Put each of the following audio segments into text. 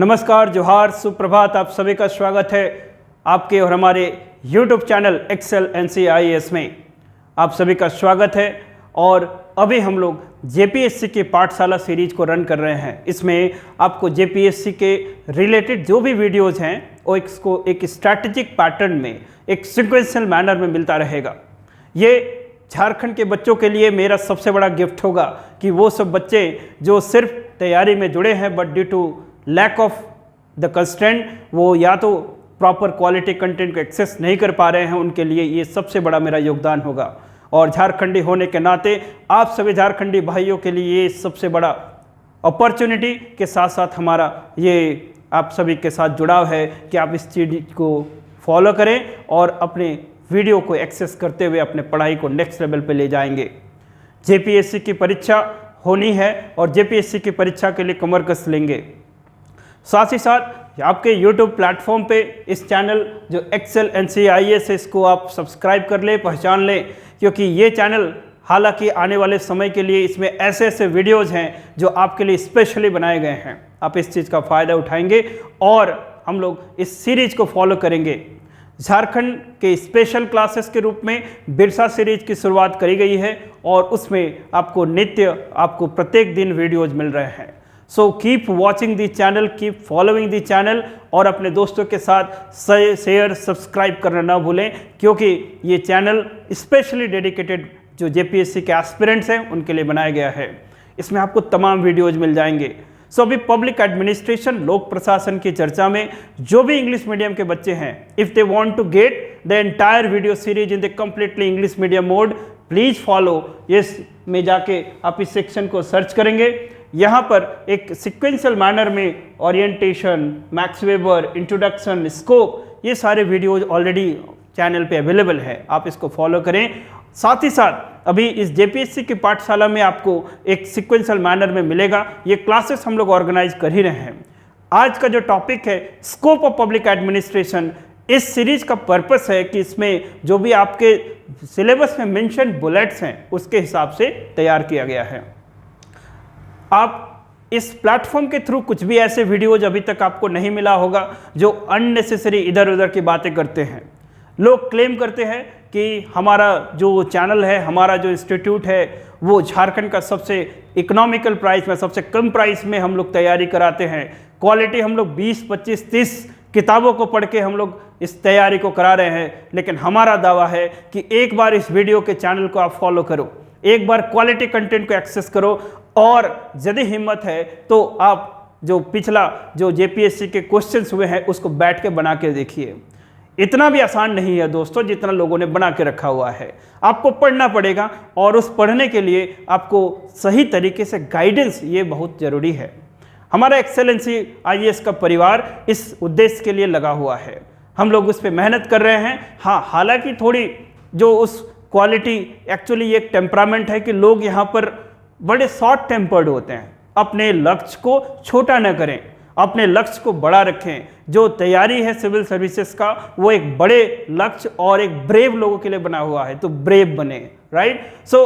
नमस्कार, जोहार, सुप्रभात। आप सभी का स्वागत है आपके और हमारे YouTube चैनल एक्सेल NCIS में। आप सभी का स्वागत है। और अभी हम लोग JPSC की पाठशाला सीरीज को रन कर रहे हैं। इसमें आपको JPSC के रिलेटेड जो भी वीडियोज़ हैं वो इसको एक स्ट्रैटेजिक पैटर्न में, एक सिक्वेंशियल मैनर में मिलता रहेगा। ये झारखंड के बच्चों के लिए मेरा सबसे बड़ा गिफ्ट होगा कि वो सब बच्चे जो सिर्फ तैयारी में जुड़े हैं but due to lack of the constraint वो या तो प्रॉपर क्वालिटी कंटेंट को एक्सेस नहीं कर पा रहे हैं, उनके लिए ये सबसे बड़ा मेरा योगदान होगा। और झारखंडी होने के नाते आप सभी झारखंडी भाइयों के लिए ये सबसे बड़ा अपॉर्चुनिटी के साथ साथ हमारा ये आप सभी के साथ जुड़ाव है कि आप इस चीज़ को फॉलो करें और अपने वीडियो को एक्सेस करते हुए अपने पढ़ाई को नेक्स्ट लेवल पे ले जाएंगे। JPSC की परीक्षा होनी है और JPSC की परीक्षा के लिए कमर कस लेंगे। साथ ही साथ आपके YouTube प्लेटफॉर्म पे इस चैनल जो एक्सेल NCIS है इसको आप सब्सक्राइब कर ले, पहचान लें, क्योंकि ये चैनल हालांकि आने वाले समय के लिए इसमें ऐसे ऐसे वीडियोज़ हैं जो आपके लिए स्पेशली बनाए गए हैं। आप इस चीज़ का फ़ायदा उठाएंगे और हम लोग इस सीरीज को फॉलो करेंगे। झारखंड के स्पेशल क्लासेस के रूप में बिरसा सीरीज की शुरुआत करी गई है और उसमें आपको आपको प्रत्येक दिन वीडियोज़ मिल रहे हैं। सो कीप वॉचिंग दी चैनल, कीप फॉलोइंग दी चैनल और अपने दोस्तों के साथ शेयर सब्सक्राइब करना ना भूलें, क्योंकि ये चैनल स्पेशली डेडिकेटेड जो JPSC के एस्पिरेंट्स हैं उनके लिए बनाया गया है। इसमें आपको तमाम वीडियोज़ मिल जाएंगे। सो अभी पब्लिक एडमिनिस्ट्रेशन, लोक प्रशासन की चर्चा में जो भी इंग्लिश मीडियम के बच्चे हैं, if they want to get the entire video series in the completely English medium mode, please follow yes में जाके आप इस सेक्शन को सर्च करेंगे। यहाँ पर एक सिक्वेंशियल मैनर में orientation, max weber, introduction, scope, ये सारे वीडियोज ऑलरेडी चैनल पे अवेलेबल है, आप इसको फॉलो करें। साथ ही साथ अभी इस JPSC की पाठशाला में आपको एक सिक्वेंशियल मैनर में मिलेगा। ये क्लासेस हम लोग ऑर्गेनाइज कर ही रहे हैं। आज का जो टॉपिक है स्कोप ऑफ पब्लिक एडमिनिस्ट्रेशन, इस सीरीज का पर्पस है कि इसमें जो भी आपके सिलेबस में मेंशन बुलेट्स हैं उसके हिसाब से तैयार किया गया है। आप इस प्लेटफॉर्म के थ्रू कुछ भी ऐसे वीडियोज अभी तक आपको नहीं मिला होगा जो अननेसेसरी इधर उधर की बातें करते हैं। लोग क्लेम करते हैं कि हमारा जो चैनल है, हमारा जो इंस्टीट्यूट है वो झारखंड का सबसे इकोनॉमिकल प्राइस में, सबसे कम प्राइस में हम लोग तैयारी कराते हैं। क्वालिटी हम लोग 20, 25, 30 किताबों को पढ़ के हम लोग इस तैयारी को करा रहे हैं। लेकिन हमारा दावा है कि एक बार इस वीडियो के चैनल को आप फॉलो करो, एक बार क्वालिटी कंटेंट को एक्सेस करो और यदि हिम्मत है तो आप जो पिछला जो JPSC के क्वेश्चंस हुए हैं उसको बैठ के बना के देखिए। इतना भी आसान नहीं है दोस्तों जितना लोगों ने बना के रखा हुआ है। आपको पढ़ना पड़ेगा और उस पढ़ने के लिए आपको सही तरीके से गाइडेंस ये बहुत ज़रूरी है। हमारा एक्सेल NCIS का परिवार इस उद्देश्य के लिए लगा हुआ है। हम लोग उस पर मेहनत कर रहे हैं। हाँ, हालांकि थोड़ी जो उस क्वालिटी, एक्चुअली एक टेम्परामेंट है कि लोग यहाँ पर बड़े शॉर्ट टेम्पर्ड होते हैं। अपने लक्ष्य को छोटा न करें, अपने लक्ष्य को बड़ा रखें। जो तैयारी है सिविल सर्विसेज का वो एक बड़े लक्ष्य और एक ब्रेव लोगों के लिए बना हुआ है, तो ब्रेव बने, राइट। सो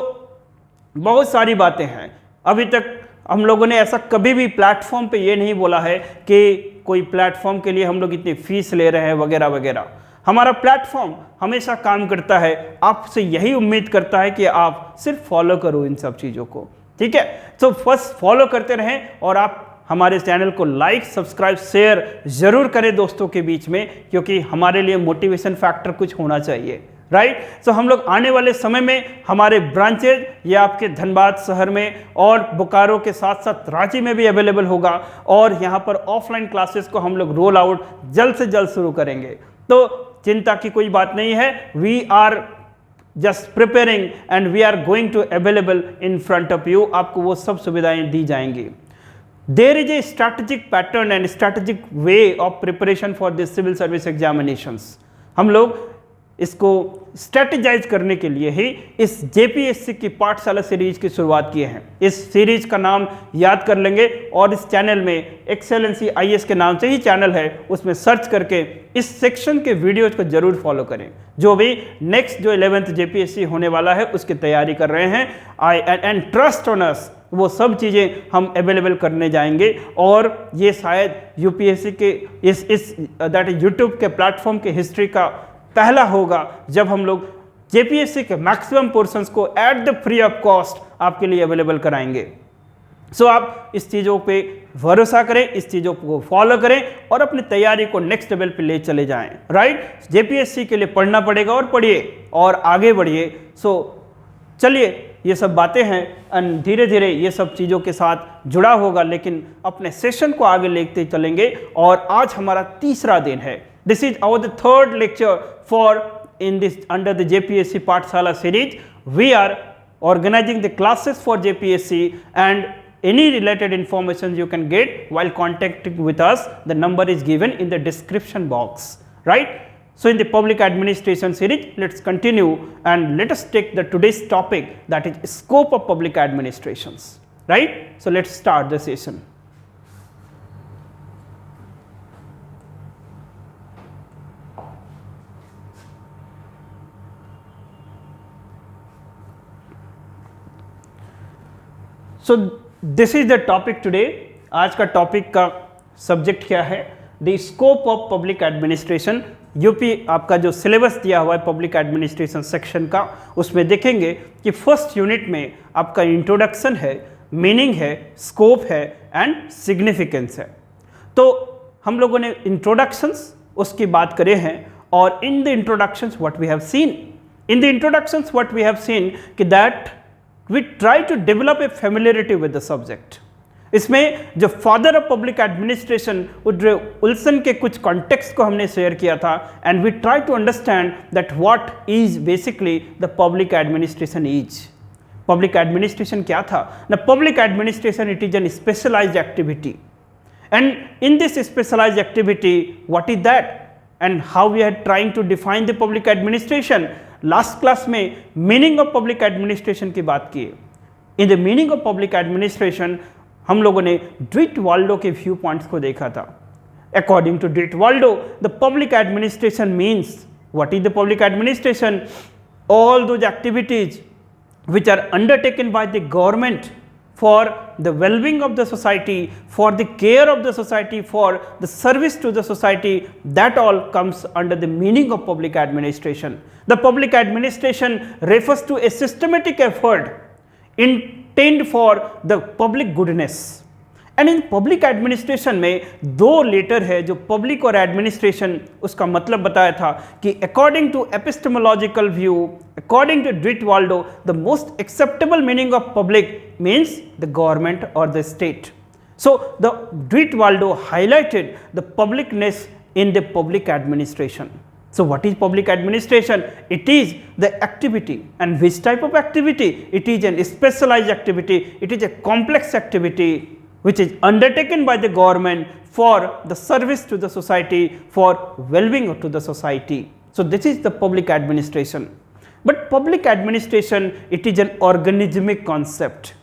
बहुत सारी बातें हैं। अभी तक हम लोगों ने ऐसा कभी भी प्लेटफॉर्म पे ये नहीं बोला है कि कोई प्लेटफॉर्म के लिए हम लोग इतनी फीस ले रहे हैं वगैरह वगैरह। हमारा प्लेटफॉर्म हमेशा काम करता है, आपसे यही उम्मीद करता है कि आप सिर्फ फॉलो करो इन सब चीज़ों को, ठीक है। तो फर्स्ट फॉलो करते रहें और आप हमारे चैनल को लाइक, सब्सक्राइब, शेयर ज़रूर करें दोस्तों के बीच में, क्योंकि हमारे लिए मोटिवेशन फैक्टर कुछ होना चाहिए, राइट। तो हम लोग आने वाले समय में हमारे ब्रांचेज ये आपके धनबाद शहर में और बोकारो के साथ साथ रांची में भी अवेलेबल होगा और यहाँ पर ऑफलाइन क्लासेस को हम लोग रोल आउट जल्द से जल्द शुरू करेंगे। तो चिंता की कोई बात नहीं है। We are just preparing and we are going to available in front of you. आपको वो सब सुविधाएं दी जाएंगी। There is a strategic pattern and strategic way of preparation for this civil service examinations. हम लोग इसको स्ट्रेटेजाइज करने के लिए ही इस JPSC की पाठशाला सीरीज की शुरुआत किए हैं। इस सीरीज का नाम याद कर लेंगे और इस चैनल में एक्सेल NCIS के नाम से ही चैनल है, उसमें सर्च करके इस सेक्शन के वीडियोज को जरूर फॉलो करें। जो भी नेक्स्ट जो 11th JPSC होने वाला है उसकी तैयारी कर रहे हैं, एंड ट्रस्ट ऑन अस, वो सब चीज़ें हम अवेलेबल करने जाएंगे। और ये शायद यूपीएससी के इस दैट इज यूट्यूब के प्लेटफॉर्म के हिस्ट्री का पहला होगा जब हम लोग जेपीएससी के मैक्सिमम पोर्शंस को at the free of cost आपके लिए अवेलेबल कराएंगे। सो आप इस चीज़ों पे भरोसा करें, इस चीज़ों को फॉलो करें और अपनी तैयारी को नेक्स्ट लेवल पे ले चले जाएं। राइट, जेपीएससी के लिए पढ़ना पड़ेगा और पढ़िए और आगे बढ़िए। सो चलिए, ये सब बातें हैं एंड धीरे धीरे ये सब चीज़ों के साथ जुड़ा होगा, लेकिन अपने सेशन को आगे लेते चलेंगे। और आज हमारा तीसरा दिन है। This is our the third lecture for in this under the JPSC Pathshala series. We are organizing the classes for JPSC, and any related information you can get while contacting with us. The number is given in the description box, right? So in the public administration series, let's continue and let us take the today's topic, that is scope of public administrations, right? So let's start the session. So this is the topic today. आज का topic का subject क्या है? The scope of public administration. UP आपका जो syllabus दिया हुआ है पब्लिक एडमिनिस्ट्रेशन सेक्शन का, उसमें देखेंगे कि फर्स्ट यूनिट में आपका इंट्रोडक्शन है, मीनिंग है, स्कोप है एंड सिग्निफिकेंस है। तो हम लोगों ने इंट्रोडक्शंस उसकी बात करे हैं, और in the introductions what we have seen, in the introductions what we have seen कि that we try to develop a familiarity with the subject. इसमें जो father of public administration Wilson के कुछ कॉन्टेक्स्ट को हमने शेयर किया था, and we try to understand that what is basically the public administration is. Public administration क्या था? The public administration it is an specialized activity, and in this specialized activity what is that and how we are trying to define the public administration. Last class में meaning of public administration की बात की। इन the meaning of public administration हम लोगों ने ड्रिट Waldo के view points को देखा था। अकॉर्डिंग टू ड्रिट Waldo, the public administration means, what is the public administration? All those activities which are undertaken by the government for the well-being of the society, for the care of the society, for the service to the society, that all comes under the meaning of public administration. The public administration refers to a systematic effort intended for the public goodness. And in public administration में दो letter है जो public और administration उसका मतलब बताया था कि according to epistemological view, according to ड्रिट Waldo, the most acceptable meaning of public means the government और द स्टेट. सो द ड्रिट Waldo highlighted the publicness in the public administration. So what is public administration? It is the activity. And which type of activity? It is a specialized activity. It is a complex activity which is undertaken by the government for the service to the society, for well-being to the society. So this is the public administration. But public administration, it is an organismic concept.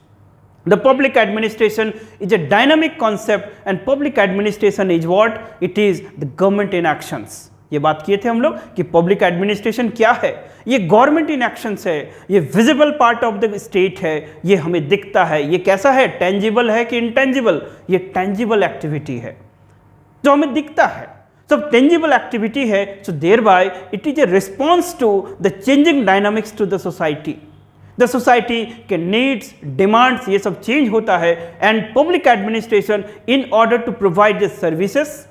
The public administration is a dynamic concept, and public administration is what? It is the government in actions. ये बात किए थे हम लोग कि public administration क्या है. ये गवर्नमेंट इन एक्शंस है, ये visible part of the state है, ये हमें दिखता है. ये कैसा है? टेंजिबल है कि इंटेंजिबल? ये टेंजिबल एक्टिविटी है जो हमें दिखता है. सब टेंजिबल एक्टिविटी है. So thereby it is a response to the changing dynamics to the society. The society के नीड्स, डिमांड्स, ये सब चेंज होता है. And public administration in order to provide the services,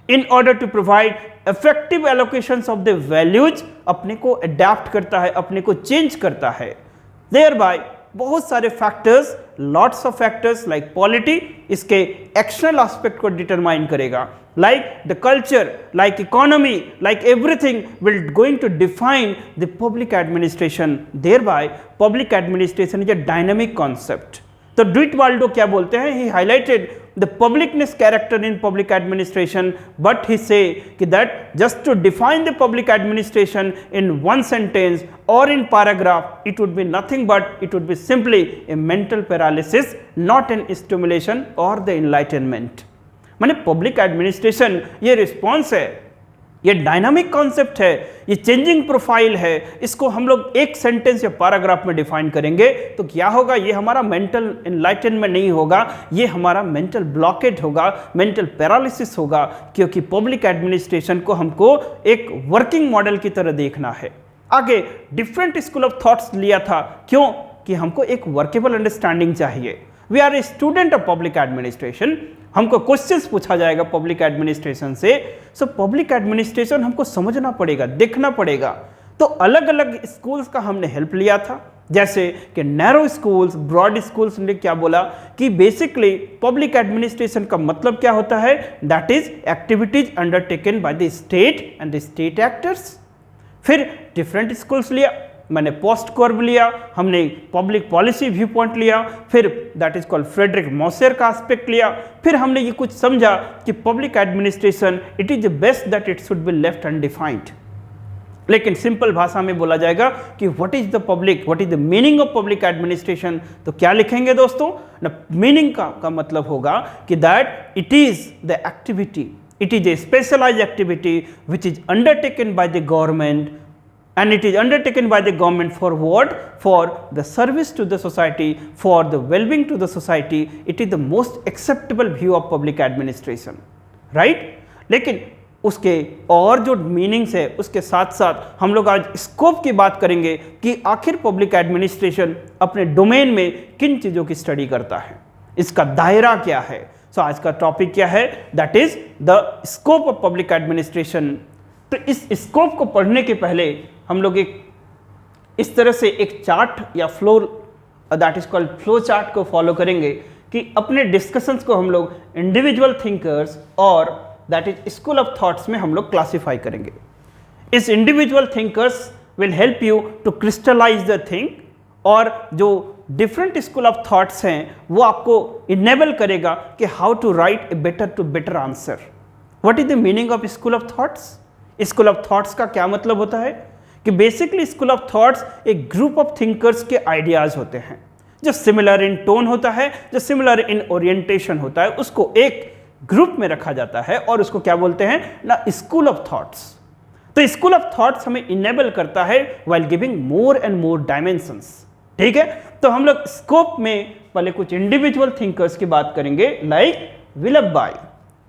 in order to provide effective allocations of the values, अपने को adapt करता है, अपने को चेंज करता है. देयर बाय बहुत सारे factors, lots of factors like polity इसके एक्शनल एस्पेक्ट को डिटरमाइन करेगा, like the culture, like economy, like everything will going to define the public administration. Thereby public administration is a dynamic concept. तो ड्रिट Waldo क्या बोलते हैं? He highlighted the publicness character in public administration, but he say that just to define the public administration in one sentence or in paragraph, it would be nothing but it would be simply a mental paralysis, not an stimulation or the enlightenment. माने public administration ये response है ये dynamic concept है, ये changing profile है। इसको हम लोग एक सेंटेंस या पैराग्राफ में डिफाइन करेंगे तो क्या होगा, ये हमारा मेंटल एनलाइटनमेंट नहीं होगा, ये हमारा मेंटल ब्लॉकेज होगा, मेंटल पैरालिसिस होगा, क्योंकि पब्लिक एडमिनिस्ट्रेशन को हमको एक वर्किंग मॉडल की तरह देखना है। आगे डिफरेंट स्कूल ऑफ थॉट्स लिया था, क्यों कि हमको एक वर्केबल अंडरस्टैंडिंग चाहिए। We are a student of public administration, हमको क्वेश्चंस पूछा जाएगा पब्लिक एडमिनिस्ट्रेशन से, सो पब्लिक एडमिनिस्ट्रेशन हमको समझना पड़ेगा, देखना पड़ेगा। तो अलग अलग स्कूल्स का हमने हेल्प लिया था, जैसे कि नैरो स्कूल्स, ब्रॉड स्कूल्स ने क्या बोला कि बेसिकली पब्लिक एडमिनिस्ट्रेशन का मतलब क्या होता है, that is activities undertaken by the state and the state actors. फिर डिफरेंट स्कूल्स लिया, मैंने पोस्ट कर्व लिया, हमने पब्लिक पॉलिसी व्यू पॉइंट लिया, फिर दैट इज कॉल्ड फ्रेडरिक मॉसेर का एस्पेक्ट लिया, फिर हमने ये कुछ समझा कि public administration it is the best that it should be left undefined. लेकिन सिंपल भाषा में बोला जाएगा कि what is the public, what is the meaning of public administration, तो क्या लिखेंगे दोस्तों ना, मीनिंग का मतलब होगा कि that it is the activity, it is a specialized activity which is undertaken by the government and it is undertaken by the government for what, for the service to the society, for the well-being to the society. It is the most acceptable view of public administration, right? लेकिन उसके और जो meanings है उसके साथ साथ हम लोग आज स्कोप की बात करेंगे कि आखिर पब्लिक एडमिनिस्ट्रेशन अपने डोमेन में किन चीज़ों की स्टडी करता है, इसका दायरा क्या है। सो आज का टॉपिक क्या है, that is the scope of public administration. तो इस स्कोप को पढ़ने के पहले हम लोग एक इस तरह से एक चार्ट या flow, that is called flow chart को फॉलो करेंगे कि अपने डिस्कशंस को हम लोग इंडिविजुअल थिंकर्स और that is school of thoughts में हम लोग क्लासिफाई करेंगे। इस individual thinkers will help you to crystallize the thing, और जो डिफरेंट स्कूल ऑफ थॉट्स हैं वो आपको इनेबल करेगा कि how to write a better to better answer. What is the meaning of school of thoughts? School of thoughts का क्या मतलब होता है कि बेसिकली स्कूल ऑफ थॉट्स एक ग्रुप ऑफ थिंकर्स के आइडियाज होते हैं जो सिमिलर इन टोन होता है, जो सिमिलर इन ओरिएंटेशन होता है, उसको एक ग्रुप में रखा जाता है और उसको क्या बोलते हैं ना, स्कूल ऑफ थॉट्स। तो स्कूल ऑफ थॉट्स हमें इनेबल करता है while giving more and more dimensions. ठीक है, तो हम लोग स्कोप में पहले कुछ इंडिविजुअल थिंकर्स की बात करेंगे, like Willoughby,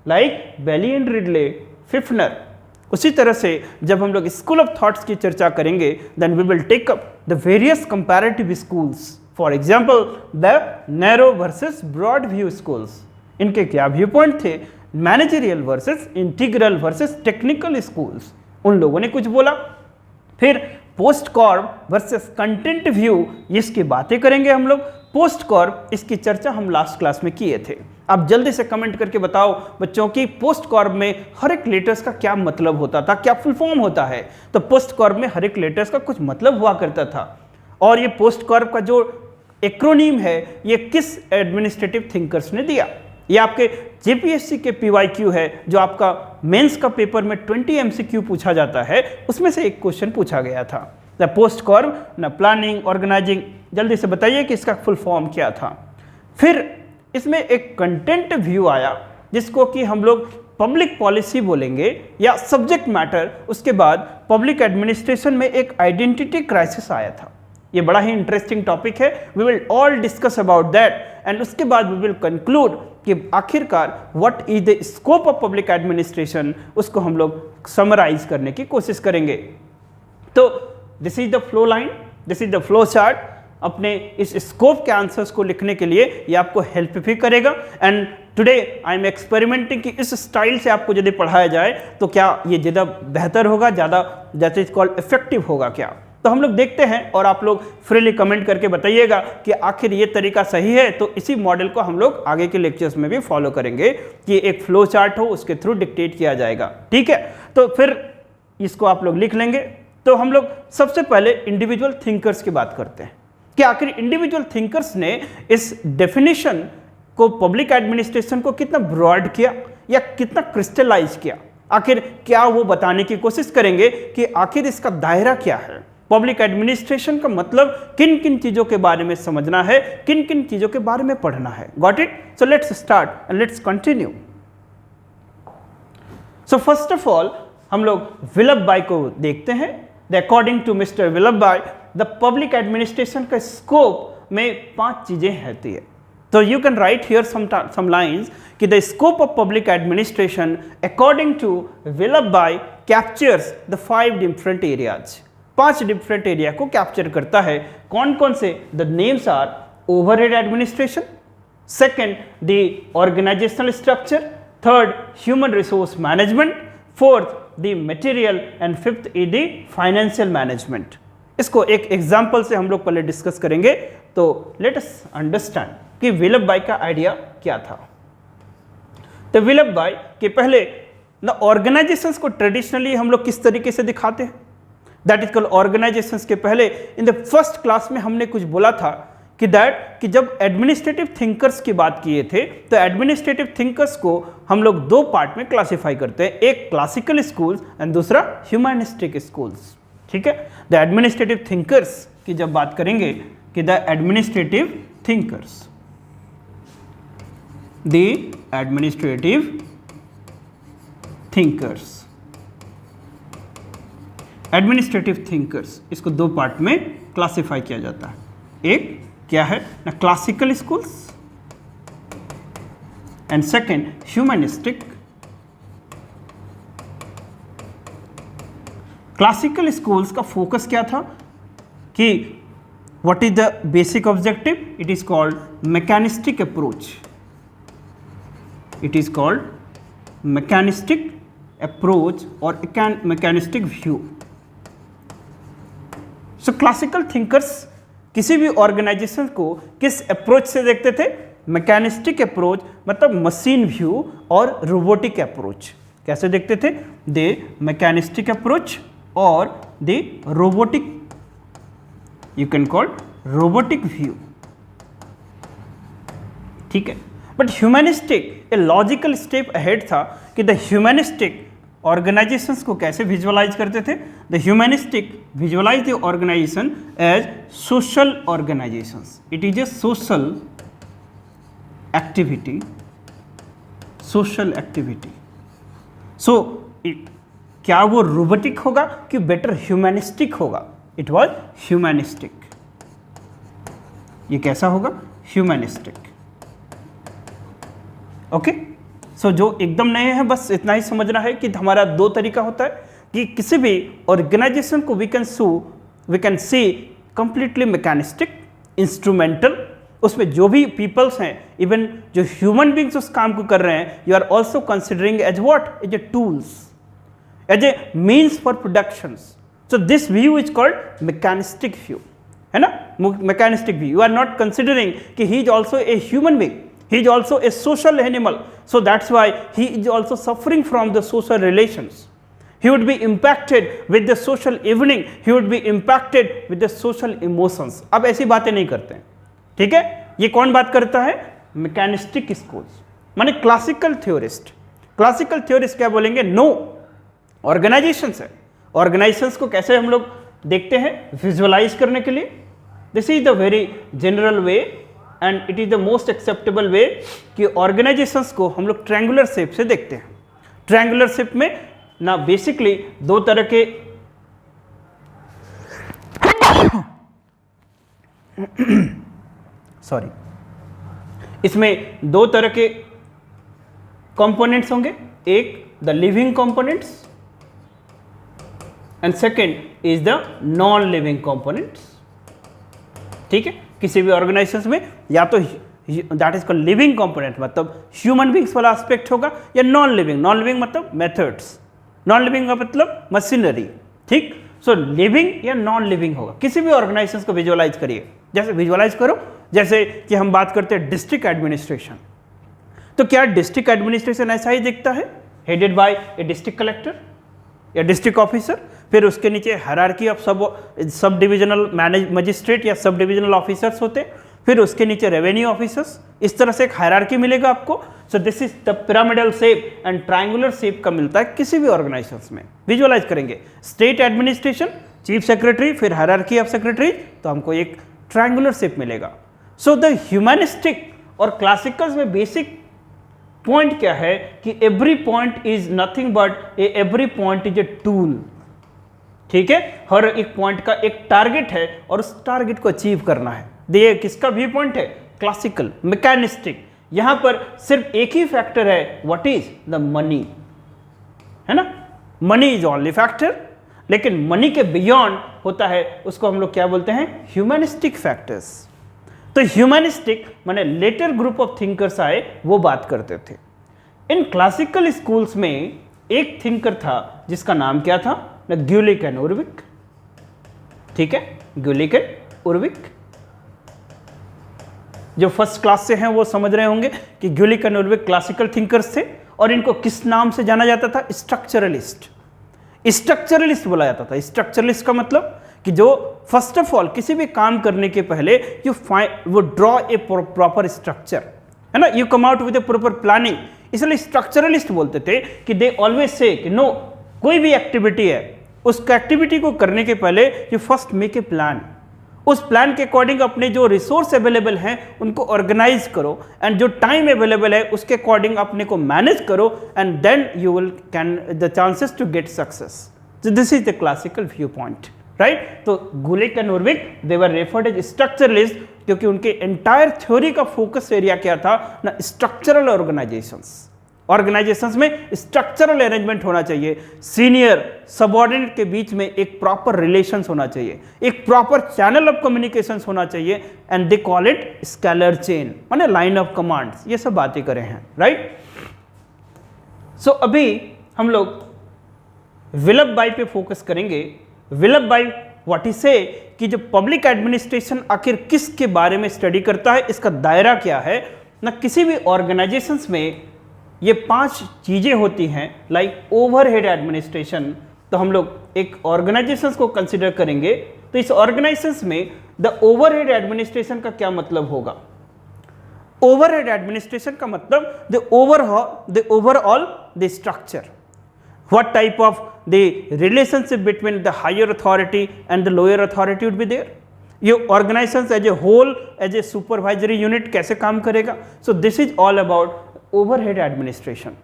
like Bailey and Ridley, Pfiffner. उसी तरह से जब हम लोग स्कूल ऑफ थॉट्स की चर्चा करेंगे then we will take up the various comparative schools, for example the narrow versus broad view schools. इनके क्या व्यू पॉइंट थे, managerial versus integral versus technical schools, उन लोगों ने कुछ बोला। फिर POSDCORB versus content view, इसकी बातें करेंगे हम लोग। पोस्ट कॉर्ब, इसकी चर्चा हम लास्ट क्लास में किए थे। आप जल्दी से कमेंट करके बताओ बच्चों की पोस्ट कॉर्ब में हर एक लेटर्स का क्या मतलब होता था, क्या फुल फॉर्म होता है। तो पोस्ट कॉर्ब में हर एक लेटर्स का कुछ मतलब हुआ करता था। और ये पोस्ट कॉर्ब का जो एक्रोनीम है ये किस एडमिनिस्ट्रेटिव थिंकर्स ने दिया, ये आपके जेपीएससी के पीवाईक्यू है, जो आपका मेंस का पेपर में 20 एमसीक्यू पूछा जाता है, उसमें से एक क्वेश्चन पूछा गया था। द पोस्ट कॉर्ब न प्लानिंग ऑर्गेनाइजिंग, जल्दी से बताइए कि इसका फुल फॉर्म क्या था। फिर इसमें एक कंटेंट व्यू आया जिसको कि हम लोग पब्लिक पॉलिसी बोलेंगे या सब्जेक्ट मैटर। उसके बाद पब्लिक एडमिनिस्ट्रेशन में एक आइडेंटिटी क्राइसिस आया था। ये बड़ा ही इंटरेस्टिंग टॉपिक है, we will all discuss about that and उसके बाद वी विल कंक्लूड कि आखिरकार what is the scope of public administration, उसको हम लोग समराइज करने की कोशिश करेंगे। तो this is the flow line, this is the flow chart. अपने इस स्कोप के आंसर्स को लिखने के लिए ये आपको हेल्प भी करेगा। And today I am experimenting कि इस स्टाइल से आपको यदि पढ़ाया जाए तो क्या ये ज़्यादा बेहतर होगा, ज़्यादा दैट इज कॉल्ड इफेक्टिव होगा क्या। तो हम लोग देखते हैं और आप लोग फ्रीली कमेंट करके बताइएगा कि आखिर ये तरीका सही है। तो इसी मॉडल को हम लोग आगे के लेक्चर्स में भी फॉलो करेंगे कि एक फ्लो चार्ट हो, उसके थ्रू डिक्टेट किया जाएगा। ठीक है, तो फिर इसको आप लोग लिख लेंगे। तो हम लोग सबसे पहले इंडिविजुअल थिंकर्स की बात करते हैं कि आखिर इंडिविजुअल थिंकर्स ने इस डेफिनेशन को पब्लिक एडमिनिस्ट्रेशन को कितना ब्रॉड किया या कितना क्रिस्टलाइज किया। आखिर क्या वो बताने की कोशिश करेंगे कि आखिर इसका दायरा क्या है, पब्लिक एडमिनिस्ट्रेशन का मतलब किन किन चीज़ों के बारे में समझना है, किन किन चीज़ों के बारे में पढ़ना है। Got it? So let's start and let's continue. So first of all हम लोग विल्लभ को देखते हैं। According to mister Willoughby, the public administration का स्कोप में 5 चीजें होती है। तो you can write here some lines कि the scope of public administration according to Willoughby captures the 5 different areas. 5 different area को कैप्चर करता है। कौन कौन से? The names are overhead administration, second the organizational structure, third human resource management, fourth the material and fifth is the financial management. इसको एक example से हम लोग पहले डिस्कस करेंगे। तो लेट अस अंडरस्टैंड कि विल्लभ का आइडिया क्या था। तो विल्लभ के पहले न ऑर्गेनाइजेशंस को ट्रेडिशनली हम लोग किस तरीके से दिखाते हैं, दैट इज कॉल्ड ऑर्गेनाइजेशंस के पहले इन द फर्स्ट क्लास में हमने कुछ बोला था कि जब एडमिनिस्ट्रेटिव थिंकर्स की बात किए थे तो एडमिनिस्ट्रेटिव थिंकर्स को हम लोग 2 पार्ट में क्लासिफाई करते हैं, एक क्लासिकल स्कूल्स एंड दूसरा ह्यूमैनिस्टिक स्कूल्स। ठीक है, द एडमिनिस्ट्रेटिव थिंकर्स की जब बात करेंगे कि the administrative thinkers, the administrative thinkers, administrative thinkers, इसको 2 पार्ट में क्लासिफाई किया जाता है। एक क्या है ना, classical schools and second humanistic. Classical schools का फोकस क्या था कि what is the basic objective? It is called mechanistic approach, it is called mechanistic approach और mechanistic view. So classical thinkers किसी भी ऑर्गेनाइजेशन को किस अप्रोच से देखते थे? मैकेनिस्टिक अप्रोच, मतलब मशीन व्यू और रोबोटिक अप्रोच। कैसे देखते थे? द मैकेनिस्टिक अप्रोच और the robotic, you can call robotic view. ठीक है, but humanistic a logical step ahead था कि द ह्यूमैनिस्टिक ऑर्गेनाइजेशंस को कैसे विजुअलाइज करते थे? The humanistic visualise the organisation as social organisations. It is a social activity, social activity. So क्या वो रोबोटिक होगा कि बेटर ह्यूमैनिस्टिक होगा? It was humanistic. ये कैसा होगा? ह्यूमैनिस्टिक। ओके, सो जो एकदम नए हैं बस इतना ही समझना है कि हमारा 2 तरीका होता है कि किसी भी ऑर्गेनाइजेशन को we can see completely mechanistic, instrumental, उसमें जो भी पीपल्स हैं, इवन जो ह्यूमन बींग्स उस काम को कर रहे हैं, you are also considering as what? As a tools, as a means for productions. So this view is called mechanistic view, है ना, mechanistic view. You are not considering कि he is also a human being, he is also a social animal, so that's why he is also suffering from the social relations. He would be impacted with the social evening, he would be impacted with the social emotions. अब ऐसी बातें नहीं करते हैं। ठीक है, ये कौन बात करता है? मैकेनिस्टिक स्कूल्स, माने क्लासिकल थ्योरिस्ट। क्लासिकल थ्योरिस्ट क्या बोलेंगे? नो, ऑर्गेनाइजेशंस है, ऑर्गेनाइजेशंस को कैसे हम लोग देखते हैं विजुअलाइज करने के लिए? This is the very general way and it is the most acceptable way कि ऑर्गेनाइजेशंस को हम लोग ट्रायंगुलर शेप से देखते हैं। ट्रायंगुलर शेप में ना बेसिकली 2 तरह के सॉरी, इसमें 2 तरह के कंपोनेंट्स होंगे, एक the living components and second is the non living components. ठीक है, किसी भी ऑर्गेनाइजेशन में या तो that is called living component, मतलब ह्यूमन बींग्स वाला एस्पेक्ट होगा, या नॉन लिविंग मतलब मेथड्स, नॉन लिविंग का मतलब मशीनरी। ठीक, सो लिविंग या नॉन लिविंग होगा। किसी भी ऑर्गेनाइजेशन को विजुअलाइज करिए, जैसे विजुअलाइज करो, जैसे कि हम बात करते हैं डिस्ट्रिक्ट एडमिनिस्ट्रेशन, तो क्या डिस्ट्रिक्ट एडमिनिस्ट्रेशन ऐसा ही दिखता है, headed by A district collector या डिस्ट्रिक्ट ऑफिसर, फिर उसके नीचे hierarchy of sub divisional magistrate या सब डिविजनल ऑफिसर्स होते, फिर उसके नीचे रेवेन्यू ऑफिसर्स, इस तरह से एक हायरार्की मिलेगा आपको। So this is the pyramidal shape and triangular shape का मिलता है किसी भी ऑर्गेनाइजेशन में। विजुअलाइज करेंगे स्टेट एडमिनिस्ट्रेशन, चीफ सेक्रेटरी, फिर हायरार्की ऑफ सेक्रेटरी, तो हमको एक ट्रायंगुलर शेप मिलेगा। सो द ह्यूमैनिस्टिक और क्लासिकल्स में बेसिक पॉइंट क्या है कि every point is nothing but every point is a tool. ठीक है, हर एक पॉइंट का एक टारगेट है और उस टारगेट को अचीव करना है। देखिए किसका व्यू पॉइंट है, क्लासिकल मैकेनिस्टिक। यहां पर सिर्फ एक ही फैक्टर है, व्हाट इज द मनी, है ना, मनी इज ओनली फैक्टर। लेकिन मनी के बियॉन्ड होता है, उसको हम लोग क्या बोलते हैं, ह्यूमनिस्टिक फैक्टर्स। तो ह्यूमनिस्टिक माने लेटर ग्रुप ऑफ थिंकर्स आए, वो बात करते थे। इन क्लासिकल स्कूल्स में एक थिंकर था जिसका नाम क्या था, ग्यूलिक एंड उर्विक। ठीक है, ग्यूलिक एंड उर्विक। जो फर्स्ट क्लास से हैं वो समझ रहे होंगे कि ग्यूलिक एंड उर्विक क्लासिकल थिंकर्स थे और इनको किस नाम से जाना जाता था, स्ट्रक्चरलिस्ट। स्ट्रक्चरलिस्ट बोला जाता था। स्ट्रक्चरलिस्ट का मतलब कि जो फर्स्ट ऑफ ऑल किसी भी काम करने के पहले वो ड्रॉ ए प्रॉपर स्ट्रक्चर, है ना, you come out with A proper planning. इसलिए स्ट्रक्चरलिस्ट बोलते थे कि दे ऑलवेज से कि नो, कोई भी एक्टिविटी है, उस एक्टिविटी को करने के पहले you first make a plan. उस प्लान के अकॉर्डिंग अपने जो रिसोर्स अवेलेबल हैं उनको ऑर्गेनाइज करो, एंड जो टाइम अवेलेबल है उसके अकॉर्डिंग अपने को मैनेज करो, and then you will can the chances to get success. So this is the classical viewpoint, right? तो Gulick and Urwick they were referred as structuralist, क्योंकि उनके एंटायर थ्योरी का focus area क्या था ना, स्ट्रक्चरल ऑर्गेनाइजेशंस में structural arrangement होना चाहिए। सीनियर सबऑर्डिनेट के बीच में एक प्रॉपर रिलेशंस होना चाहिए, एक प्रॉपर चैनल ऑफ कम्युनिकेशंस होना चाहिए, and they call it scalar chain, माने लाइन ऑफ कमांड्स। ये सब बातें करें हैं, राइट। सो अभी हम लोग विल्लभ पे फोकस करेंगे। विल्लभ व्हाट इज से कि जो पब्लिक एडमिनिस्ट्रेशन आखिर किसके बारे में स्टडी करता है, इसका दायरा क्या है ना। किसी भी ऑर्गेनाइजेशंस में ये 5 चीजें होती हैं, लाइक ओवरहेड एडमिनिस्ट्रेशन। तो हम लोग एक ऑर्गेनाइजेशंस को कंसिडर करेंगे, तो इस ऑर्गेनाइजेशंस में द ओवरहेड एडमिनिस्ट्रेशन का क्या मतलब होगा। ओवरहेड एडमिनिस्ट्रेशन का मतलब the overall the structure, what type of the relationship between the higher authority and the lower authority would be there. ये organizations as a whole, as a supervisory unit कैसे काम करेगा. So this is all about overhead administration.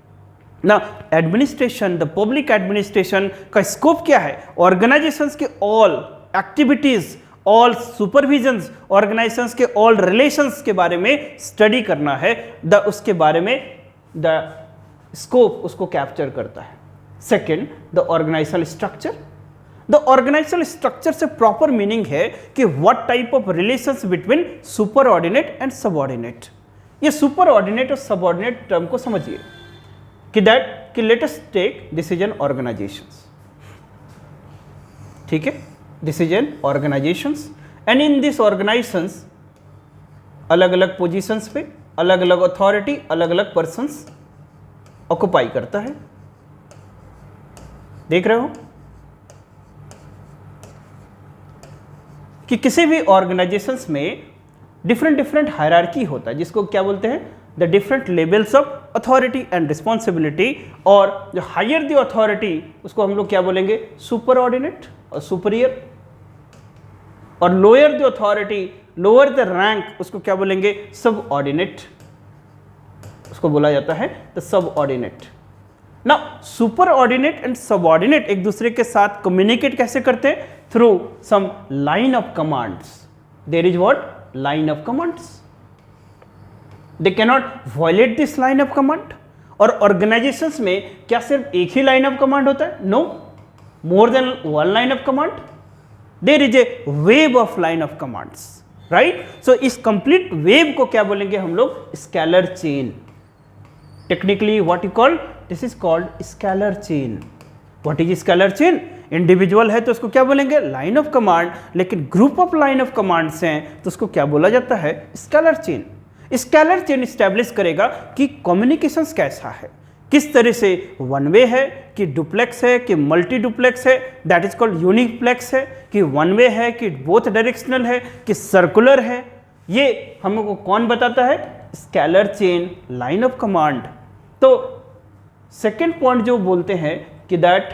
Now administration, the public administration का scope क्या है, organizations के all activities, all supervisions, organizations के all relations के बारे में study करना है. उसके बारे में the scope उसको capture करता है. Second, the organizational structure. The organizational structure से प्रॉपर मीनिंग है कि what type of relations between superordinate and subordinate. ये सुपर ऑर्डिनेट और सबऑर्डिनेट टर्म को समझिए कि let us take decision organizations. ठीक है, decision organizations, and in this organizations अलग अलग पोजीशंस पे अलग अलग अथॉरिटी, अलग अलग पर्संस ऑक्युपाई करता है. देख रहे हो कि किसी भी ऑर्गेनाइजेशंस में डिफरेंट हायरार्की होता है, जिसको क्या बोलते हैं, the different levels of authority and responsibility. और जो हायर द अथॉरिटी उसको हम लोग क्या बोलेंगे, सुपर ऑर्डिनेट और सुपीरियर. और lower the authority, lower the rank, उसको क्या बोलेंगे, सब ऑर्डिनेट. उसको बोला जाता है द सब ऑर्डिनेट. ना सुपर ऑर्डिनेट एंड सबऑर्डिनेट एक दूसरे के साथ कम्युनिकेट कैसे करते हैं, through some line of commands. There is what, line of commands. They can not violate this line of command. और ऑर्गेनाइजेशंस में क्या सिर्फ एक ही लाइन ऑफ कमांड होता है, no, more than one line of command. There is a wave of line of commands, right. So इस complete wave को क्या बोलेंगे हम लोग, scalar chain. Technically what you call, this is called scalar chain. What is scalar chain, individual है तो उसको क्या बोलेंगे, लाइन ऑफ कमांड. लेकिन group of line of commands हैं तो उसको क्या बोला जाता है, scalar chain. Scalar chain establish करेगा कि कम्युनिकेशंस कैसा है, किस तरह से वन वे है कि डुप्लेक्स है कि मल्टी डुप्लेक्स है, दैट इज कॉल्ड यूनिप्लेक्स है, कि वन वे है कि बोथ डायरेक्शनल है कि सर्कुलर है. ये हमको कौन बताता है, scalar chain, line of command. तो सेकेंड पॉइंट जो बोलते हैं कि दैट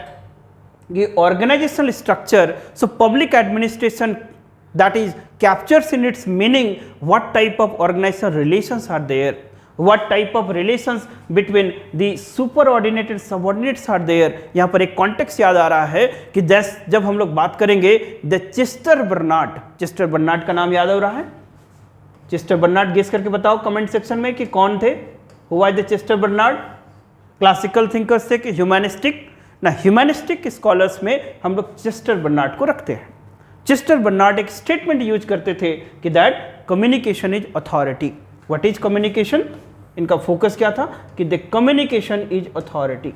ये organizational structure, so public administration that is captures in its meaning what type of organizational relations are there, what type of relations between the superordinate and subordinates are there। यहाँ पर एक context याद आ रहा है कि जब हम लोग बात करेंगे द चेस्टर बर्नार्ड का नाम याद हो रहा है? चेस्टर बर्नार्ड गेस करके बताओ कमेंट सेक्शन में कि कौन थे, who was the Chester Barnard? Classical thinkers थे कि ह्यूमैनिस्टिक? ना, ह्यूमैनिस्टिक स्कॉलर्स में हम लोग चेस्टर बर्नार्ड को रखते हैं। चेस्टर बर्नार्ड एक स्टेटमेंट यूज करते थे कि that communication is authority. What is communication? इनका फोकस क्या था कि the communication is authority,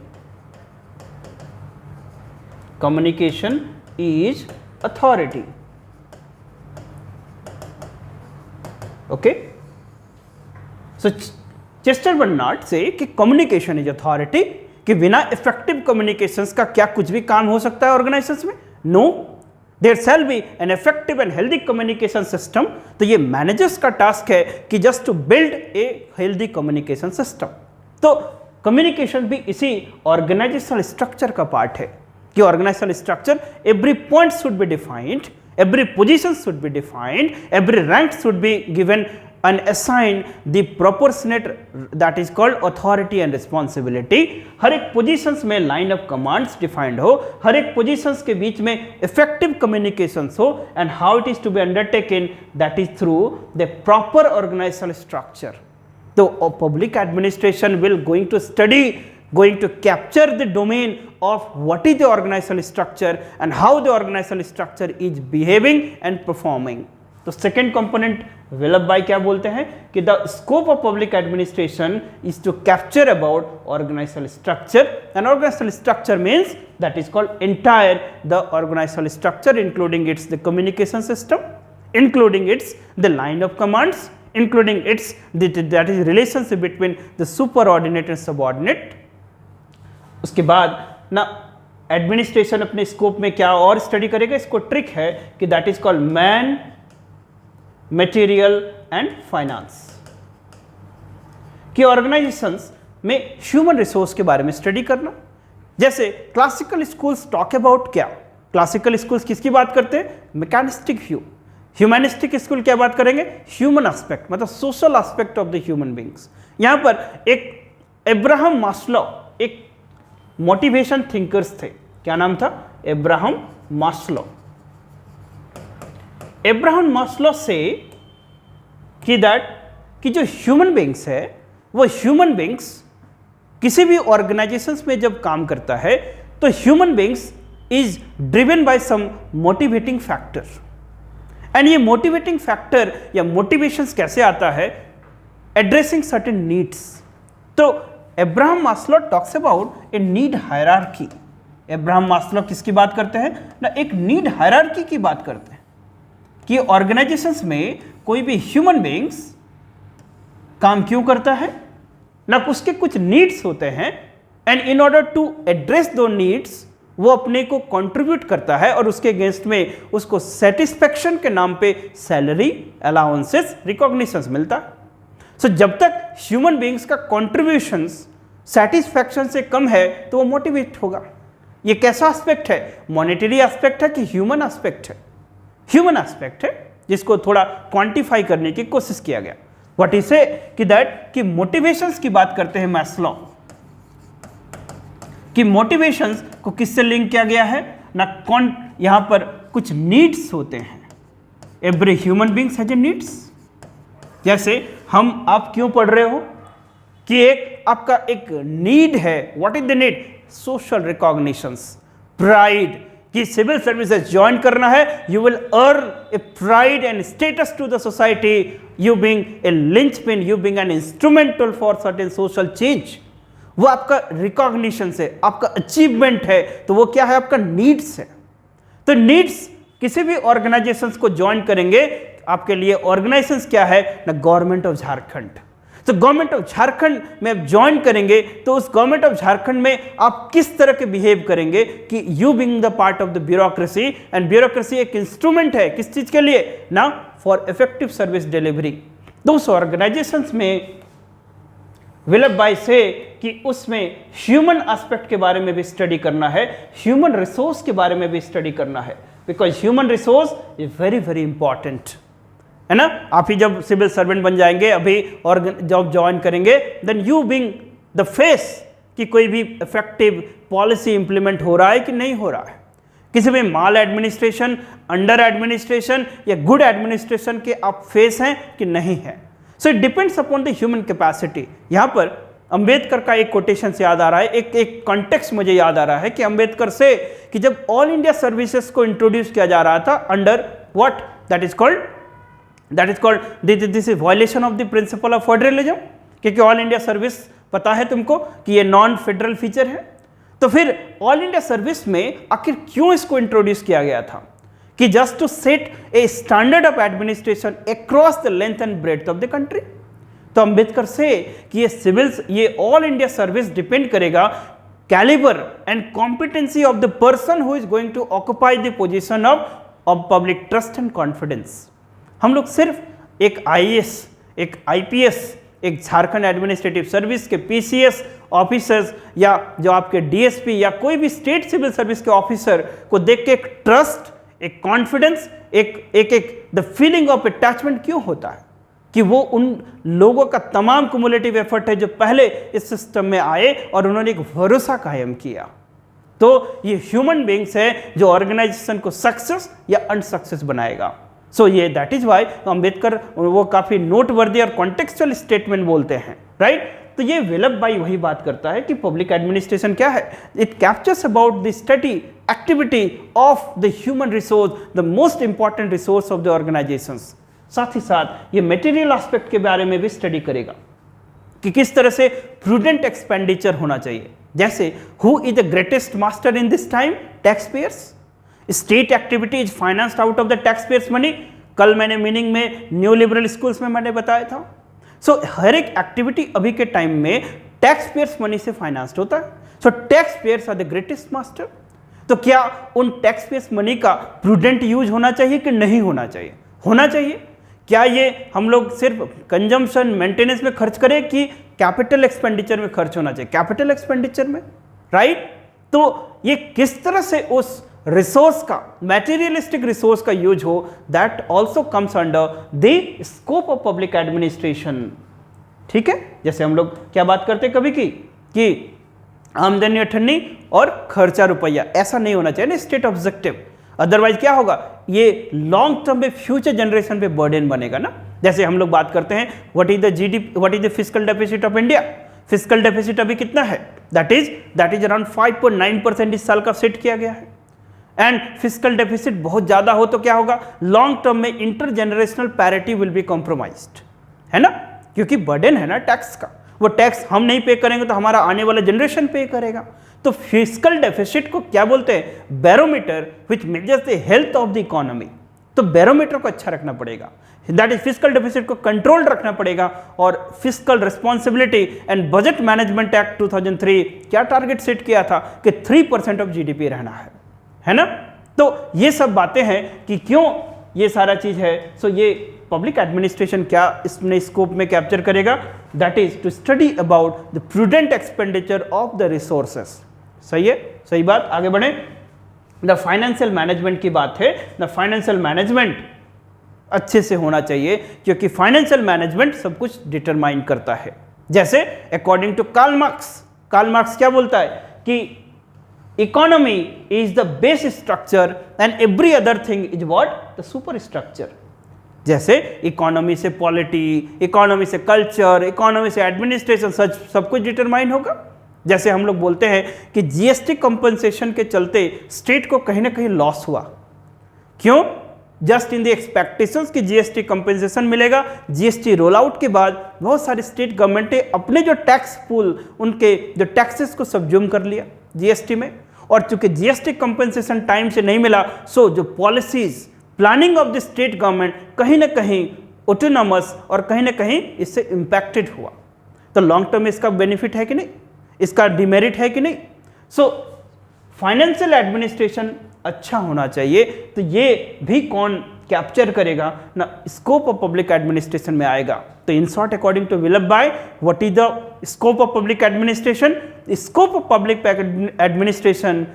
communication is authority. Okay, so Chester Barnard से कि कम्युनिकेशन इज अथॉरिटी, कि बिना इफेक्टिव कम्युनिकेशंस का क्या कुछ भी काम हो सकता है ऑर्गेनाइजेशंस में? No, there shall be an effective and healthy communication system. तो ये मैनेजर्स का टास्क है कि just to build a healthy communication system. तो कम्युनिकेशन भी इसी ऑर्गेनाइजेशनल स्ट्रक्चर का पार्ट है कि organizational structure, every point should be defined, every position should be defined, every rank should be given and assigned the proportionate, that is called authority and responsibility। हर एक positions में line of commands defined हो, हर एक positions के बीच में effective communications हो, and how it is to be undertaken, that is through the proper organisational structure. तो public administration will going to capture the domain of what is the organizational structure and how the organizational structure is behaving and performing। तो second component Willoughby क्या बोलते हैं कि the scope of public administration is to capture about organisational structure, and organizational structure means that is called entire the organizational structure, including its the communication system, including its the line of commands, including its that is relationship between the superordinate and subordinate। उसके बाद ना administration अपने scope में क्या और study करेगा, इसको trick है कि that is called man, material and finance. कि ऑर्गेनाइजेशंस में ह्यूमन रिसोर्स के बारे में स्टडी करना। जैसे क्लासिकल स्कूल्स टॉक अबाउट क्या, क्लासिकल स्कूल्स किसकी बात करते हैं? Mechanistic view. ह्यूमैनिस्टिक स्कूल क्या बात करेंगे? ह्यूमन एस्पेक्ट, मतलब social aspect of the human beings. यहां पर एक अब्राहम मास्लो एक मोटिवेशन थिंकर्स थे, क्या नाम था? Abraham Maslow. अब्राहम मास्लो से कि दैट कि जो ह्यूमन बींग्स है वो ह्यूमन बींग्स किसी भी ऑर्गेनाइजेशंस में जब काम करता है तो human beings is driven by some motivating factor. And ये मोटिवेटिंग फैक्टर या मोटिवेशंस कैसे आता है? Addressing certain needs. तो Abraham Maslow talks about a need hierarchy. Abraham Maslow किसकी बात करते हैं ना? एक नीड हायरार्की की बात करते हैं कि ऑर्गेनाइजेशंस में कोई भी ह्यूमन बीइंग्स काम क्यों करता है ना, उसके कुछ नीड्स होते हैं, and in order to address दो नीड्स वो अपने को कंट्रीब्यूट करता है और उसके अगेंस्ट में उसको सेटिस्फेक्शन के नाम पे सैलरी, अलाउंसेस, रिकॉग्निशंस मिलता है। सो जब तक ह्यूमन बीइंग्स का कॉन्ट्रीब्यूशंस सेटिस्फैक्शन से कम है तो वो मोटिवेट होगा। ये कैसा एस्पेक्ट है? मॉनेटरी एस्पेक्ट है कि ह्यूमन एस्पेक्ट है? ह्यूमन एस्पेक्ट है, जिसको थोड़ा क्वांटिफाई करने की कोशिश किया गया। व्हाट इज से कि दैट कि मोटिवेशंस की बात करते हैं मैस्लो कि मोटिवेशंस को किससे लिंक किया गया है ना? कौन यहां पर कुछ नीड्स होते हैं। Every human beings has a needs. जैसे हम आप क्यों पढ़ रहे हो कि एक आपका एक नीड है। What is the need? Social recognitions, pride, कि सिविल सर्विसेज ज्वाइन करना है, you will earn a pride and status to the society, you being a linchpin, you being an instrumental for certain social change. वो आपका recognition है, आपका achievement है, तो वो क्या है? आपका नीड्स है। तो नीड्स किसी भी ऑर्गेनाइजेशंस को ज्वाइन करेंगे, आपके लिए ऑर्गेनाइजेशंस क्या है ना? Government of Jharkhand. तो गवर्नमेंट ऑफ झारखंड में आप ज्वाइन करेंगे तो उस गवर्नमेंट ऑफ झारखंड में आप किस तरह के बिहेव करेंगे कि you being the part of the bureaucracy, and bureaucracy एक इंस्ट्रूमेंट है किस चीज के लिए ना? For effective service delivery. तो उस ऑर्गेनाइजेशंस में विलप बाई से कि उसमें ह्यूमन एस्पेक्ट के बारे में भी स्टडी करना है, ह्यूमन रिसोर्स के बारे में भी स्टडी करना है, because human resource is very very important. है ना। आप ही जब सिविल सर्वेंट बन जाएंगे अभी और जॉब ज्वाइन करेंगे, then you being the face कि कोई भी इफेक्टिव पॉलिसी इंप्लीमेंट हो रहा है कि नहीं हो रहा है। किसी भी माल एडमिनिस्ट्रेशन, अंडर एडमिनिस्ट्रेशन या गुड एडमिनिस्ट्रेशन के आप फेस हैं कि नहीं है। So it depends upon the human capacity. यहाँ पर अंबेडकर का एक कोटेशन से याद आ रहा है, एक कॉन्टेक्स्ट मुझे याद आ रहा है कि अंबेडकर से कि जब ऑल इंडिया सर्विसेज को इंट्रोड्यूस किया जा रहा था under what that is called this is violation of the principle of federalism, क्योंकि ऑल इंडिया सर्विस पता है तुमको कि ये नॉन फेडरल फीचर है। तो फिर ऑल इंडिया सर्विस में आखिर क्यों इसको इंट्रोड्यूस किया गया था कि just to set a standard of administration across the length and breadth of the country. तो अंबेडकर से कि ये ऑल इंडिया सर्विस डिपेंड करेगा calibre and competency of the person who is going to occupy the position of public trust and confidence. हम लोग सिर्फ एक IAS, एक आईपीएस, एक झारखंड एडमिनिस्ट्रेटिव सर्विस के पीसीएस ऑफिसर्स या जो आपके डीएसपी या कोई भी स्टेट सिविल सर्विस के ऑफिसर को देख के एक ट्रस्ट, एक कॉन्फिडेंस, एक द फीलिंग ऑफ अटैचमेंट क्यों होता है कि वो उन लोगों का तमाम कुमुलेटिव एफर्ट है जो पहले इस सिस्टम में आए और उन्होंने एक भरोसा कायम किया। तो ये ह्यूमन बीइंग्स है जो ऑर्गेनाइजेशन को सक्सेस या अनसक्सेस बनाएगा। सो ये दैट इज वाई अंबेडकर वो काफी नोटवर्दी और कॉन्टेक्चुअल स्टेटमेंट बोलते हैं, राइट। तो ये विलब भाई वही बात करता है कि पब्लिक एडमिनिस्ट्रेशन क्या है, it captures about the study activity of the human resource, the most important resource of the organisations. साथ ही साथ ये मटेरियल एस्पेक्ट के बारे में भी स्टडी करेगा कि किस तरह से प्रूडेंट एक्सपेंडिचर होना चाहिए। जैसे who is the greatest master in this time, tax payers. State activity is financed out of the tax payers money. कल मैंने मीनिंग में न्यू लिबरल स्कूल्स में मैंने बताया था। सो हर एक एक्टिविटी अभी के टाइम में टैक्स पेयर्स मनी से फाइनेंस्ड होता है। So tax payers are the greatest master. तो क्या उन टैक्स पेयर्स मनी का प्रूडेंट यूज होना चाहिए कि नहीं होना चाहिए? होना चाहिए। क्या ये हम लोग सिर्फ कंजम्पशन मेंटेनेंस में खर्च करें कि कैपिटल एक्सपेंडिचर में खर्च होना चाहिए? कैपिटल एक्सपेंडिचर में, राइट। तो ये किस तरह से उस रिसोर्स का, मैटेरियलिस्टिक रिसोर्स का यूज हो, that also comes under the scope of public administration. ठीक है, जैसे हम लोग क्या बात करते कभी की कि आमदनी अठन्नी और खर्चा रुपया, ऐसा नहीं होना चाहिए ना स्टेट ऑब्जेक्टिव। अदरवाइज क्या होगा, ये लॉन्ग टर्म में फ्यूचर जनरेशन पे बर्डन बनेगा ना। जैसे हम लोग बात करते हैं what is the GDP, what is the fiscal deficit of India. Fiscal deficit अभी कितना है, दैट इज अराउंड 5.9% इस साल का सेट किया गया है। एंड फिस्कल डेफिसिट बहुत ज्यादा हो तो क्या होगा, लॉन्ग टर्म में inter generational parity will be compromised, है ना, क्योंकि बर्डन है ना टैक्स का। वो टैक्स हम नहीं पे करेंगे तो हमारा आने वाला जनरेशन पे करेगा। तो फिस्कल डेफिसिट को क्या बोलते हैं, barometer which measures the health of the economy. तो बैरोमीटर को अच्छा रखना पड़ेगा, दैट इज फिस्कल डेफिसिट को कंट्रोल रखना पड़ेगा। और fiscal responsibility and budget management act 2003 क्या टारगेट सेट किया था कि 3% ऑफ जीडीपी रहना है ना। तो ये सब बातें हैं कि क्यों ये सारा चीज है। सो ये पब्लिक एडमिनिस्ट्रेशन क्या इसमें स्कोप में कैप्चर करेगा, that is to study about the prudent expenditure of the resources. सही है, सही बात। आगे बढ़े, द फाइनेंशियल मैनेजमेंट की बात है। द फाइनेंशियल मैनेजमेंट अच्छे से होना चाहिए क्योंकि फाइनेंशियल मैनेजमेंट सब कुछ डिटरमाइन करता है। जैसे अकॉर्डिंग टू कार्ल मार्क्स क्या बोलता है कि economy is the base structure and every other thing is what, the super structure. जैसे इकोनॉमी से पॉलिटी, इकोनॉमी से कल्चर, इकोनॉमी से एडमिनिस्ट्रेशन, सब कुछ डिटरमाइन होगा। जैसे हम लोग बोलते हैं कि जीएसटी कंपनसेशन के चलते स्टेट को कहीं ना कहीं लॉस हुआ। क्यों? जस्ट इन द एक्सपेक्टेशंस कि जीएसटी कंपनसेशन मिलेगा। जीएसटी रोल आउट के बाद बहुत सारी स्टेट गवर्नमेंट ने अपने जो टैक्स पूल, उनके जो टैक्सेस को सब्ज्यूम कर लिया जीएसटी में। और चूंकि जीएसटी कंपनसेशन टाइम से नहीं मिला, सो जो policies, planning of the state government कहीं ना कहीं ऑटोनॉमस और कहीं ना कहीं इससे इंपैक्टेड हुआ। तो लॉन्ग टर्म में इसका बेनिफिट है कि नहीं, इसका डिमेरिट है कि नहीं। सो फाइनेंशियल एडमिनिस्ट्रेशन अच्छा होना चाहिए। तो ये भी कौन कैप्चर करेगा ना, स्कोप ऑफ पब्लिक एडमिनिस्ट्रेशन में आएगा। तो इन शॉर्ट अकॉर्डिंग टू विलब भाई, what is the scope of public administration? Scope of public administration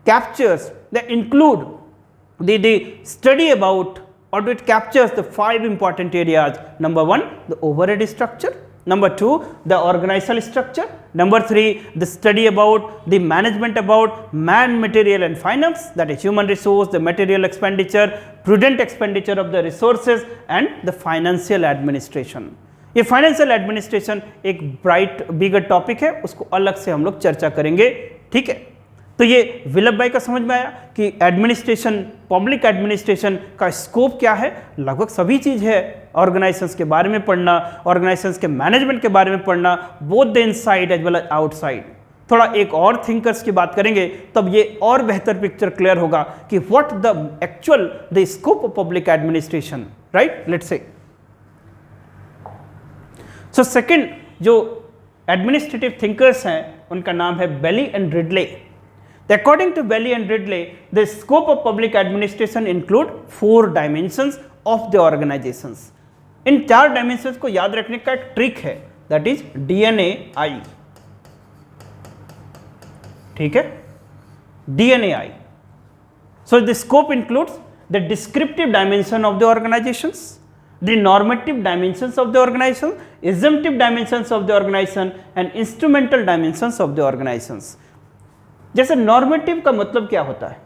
captures that include the study about or it captures the 5 important areas. Number 1, the overhead structure. Number 2, the organizational structure. Number 3, the study about the management about man, material and finance, that is human resource, the material expenditure, prudent expenditure of the resources and the financial administration. ये financial administration एक bright बिगर topic है, उसको अलग से हम लोग चर्चा करेंगे, ठीक है। तो ये विल्लभ भाई का समझ में आया कि एडमिनिस्ट्रेशन, पब्लिक एडमिनिस्ट्रेशन का स्कोप क्या है। लगभग सभी चीज़ है, ऑर्गेनाइजेशंस के बारे में पढ़ना, ऑर्गेनाइजेशंस के मैनेजमेंट के बारे में पढ़ना, both the inside as well as outside. थोड़ा एक और थिंकर्स की बात करेंगे तब ये और बेहतर पिक्चर क्लियर होगा कि what the actual the scope of public administration, right. Let's say so second जो एडमिनिस्ट्रेटिव थिंकर्स हैं उनका नाम है Bailey and Ridley. According to Belly and Ridley, the scope of public administration include 4 dimensions of the organizations. In 4 dimensions को याद रखने का एक ट्रिक है, that is DNAI, ठीक है, DNAI. So the scope includes the descriptive dimension of the organizations, the normative dimensions of the organization, assumptive dimensions of the organization and instrumental dimensions of the organizations. जैसे normative का मतलब क्या होता है,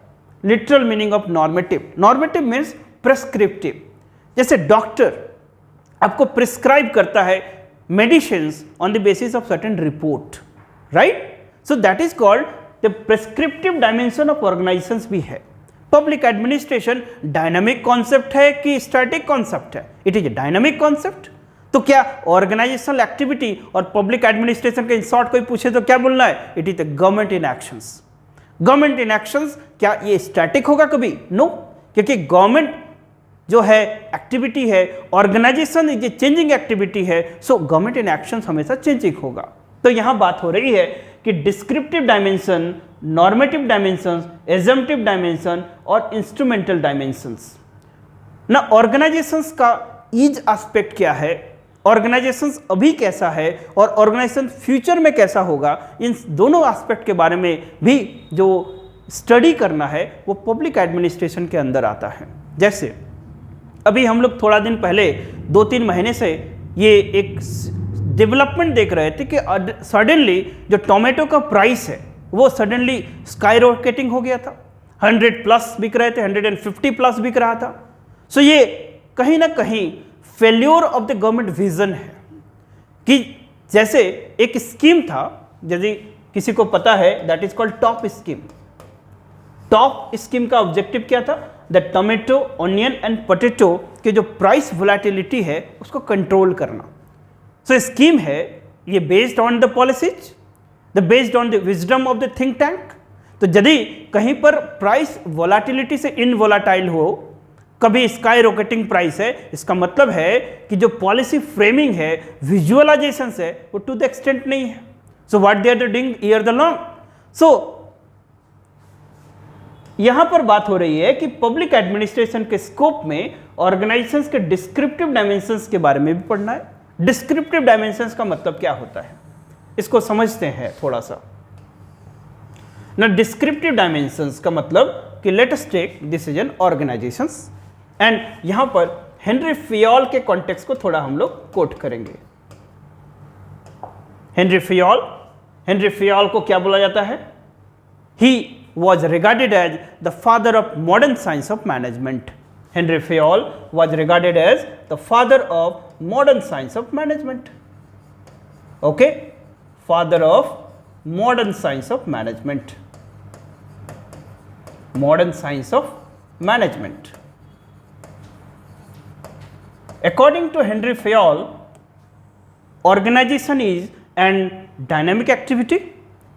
literal meaning of normative, normative means prescriptive. जैसे doctor आपको prescribe करता है medicines on the basis of certain report, right. So that is called the prescriptive dimension of organisations भी है। पब्लिक एडमिनिस्ट्रेशन डायनामिक कॉन्सेप्ट है कि स्टैटिक कॉन्सेप्ट है? It is a dynamic concept. तो क्या ऑर्गेनाइजेशनल एक्टिविटी और पब्लिक एडमिनिस्ट्रेशन के in short कोई पूछे तो क्या बोलना है? It is the government in actions. Government in actions, क्या ये स्टैटिक होगा कभी? नो, क्योंकि गवर्नमेंट जो है एक्टिविटी है, organisation is a changing activity है, सो गवर्नमेंट इन एक्शंस हमेशा चेंजिंग होगा। तो यहां बात हो रही है कि descriptive dimension, normative dimension, assumptive dimension और इंस्ट्रूमेंटल डायमेंशंस। ना ऑर्गेनाइजेशंस का ईज एस्पेक्ट क्या है, ऑर्गेनाइजेशंस अभी कैसा है और ऑर्गेनाइजेशन फ्यूचर में कैसा होगा, इन दोनों एस्पेक्ट के बारे में भी जो स्टडी करना है वो पब्लिक एडमिनिस्ट्रेशन के अंदर आता है। जैसे अभी हम लोग थोड़ा दिन पहले 2-3 महीने से ये एक डेवलपमेंट देख रहे थे कि सडनली जो टोमेटो का प्राइस है वो सडनली स्काई रॉकेटिंग हो गया था, 100+ बिक रहे थे, 150+ बिक रहा था। सो ये कहीं ना कहीं failure of the government vision है कि जैसे एक स्कीम था, यदि किसी को पता है, that is called top scheme. Top scheme का ऑब्जेक्टिव क्या था? The tomato, onion and potato के जो प्राइस वोलेटिलिटी है उसको कंट्रोल करना। सो स्कीम है ये based on the policies, the based on the wisdom of the think tank. तो यदि कहीं पर प्राइस वोलेटिलिटी से इनवोलाटाइल हो, कभी स्काई रॉकेटिंग प्राइस है, इसका मतलब है कि जो पॉलिसी फ्रेमिंग है, विजुअलाइजेशन है, वो टू द एक्सटेंट नहीं है। So what they are doing year the long. सो यहां पर बात हो रही है कि पब्लिक एडमिनिस्ट्रेशन के स्कोप में ऑर्गेनाइजेशंस के डिस्क्रिप्टिव डायमेंशंस के बारे में भी पढ़ना है। डिस्क्रिप्टिव डायमेंशंस का मतलब क्या होता है, इसको समझते हैं थोड़ा सा ना। डिस्क्रिप्टिव डायमेंशंस का मतलब कि let us take this is an organizations and यहां पर हेनरी फियोल के कॉन्टेक्स्ट को थोड़ा हम लोग कोट करेंगे। हेनरी फियोल को क्या बोला जाता है? He was regarded as the father of modern science of management. Henry Fayol was regarded as the father of modern science of management. Okay, father of modern science of management, modern science of management. According to Henry Fayol, organization is an dynamic activity.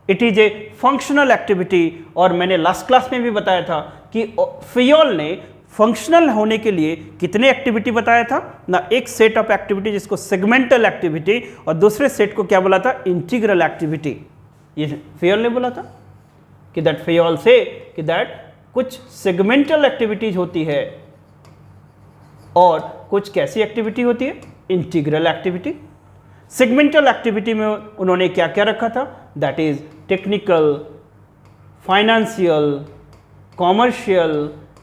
It is a functional activity. और मैंने last class में भी बताया था कि फियोल ने functional होने के लिए कितने एक्टिविटी बताया था ना। एक सेट ऑफ एक्टिविटी जिसको सेगमेंटल एक्टिविटी और दूसरे सेट को क्या बोला था? Integral activity. ये फियोल ने बोला था कि दैट फियोल से कि दैट कुछ सेगमेंटल एक्टिविटीज होती है और कुछ कैसी एक्टिविटी होती है? Integral activity. सेगमेंटल एक्टिविटी में उन्होंने क्या क्या रखा था? That is technical, financial, commercial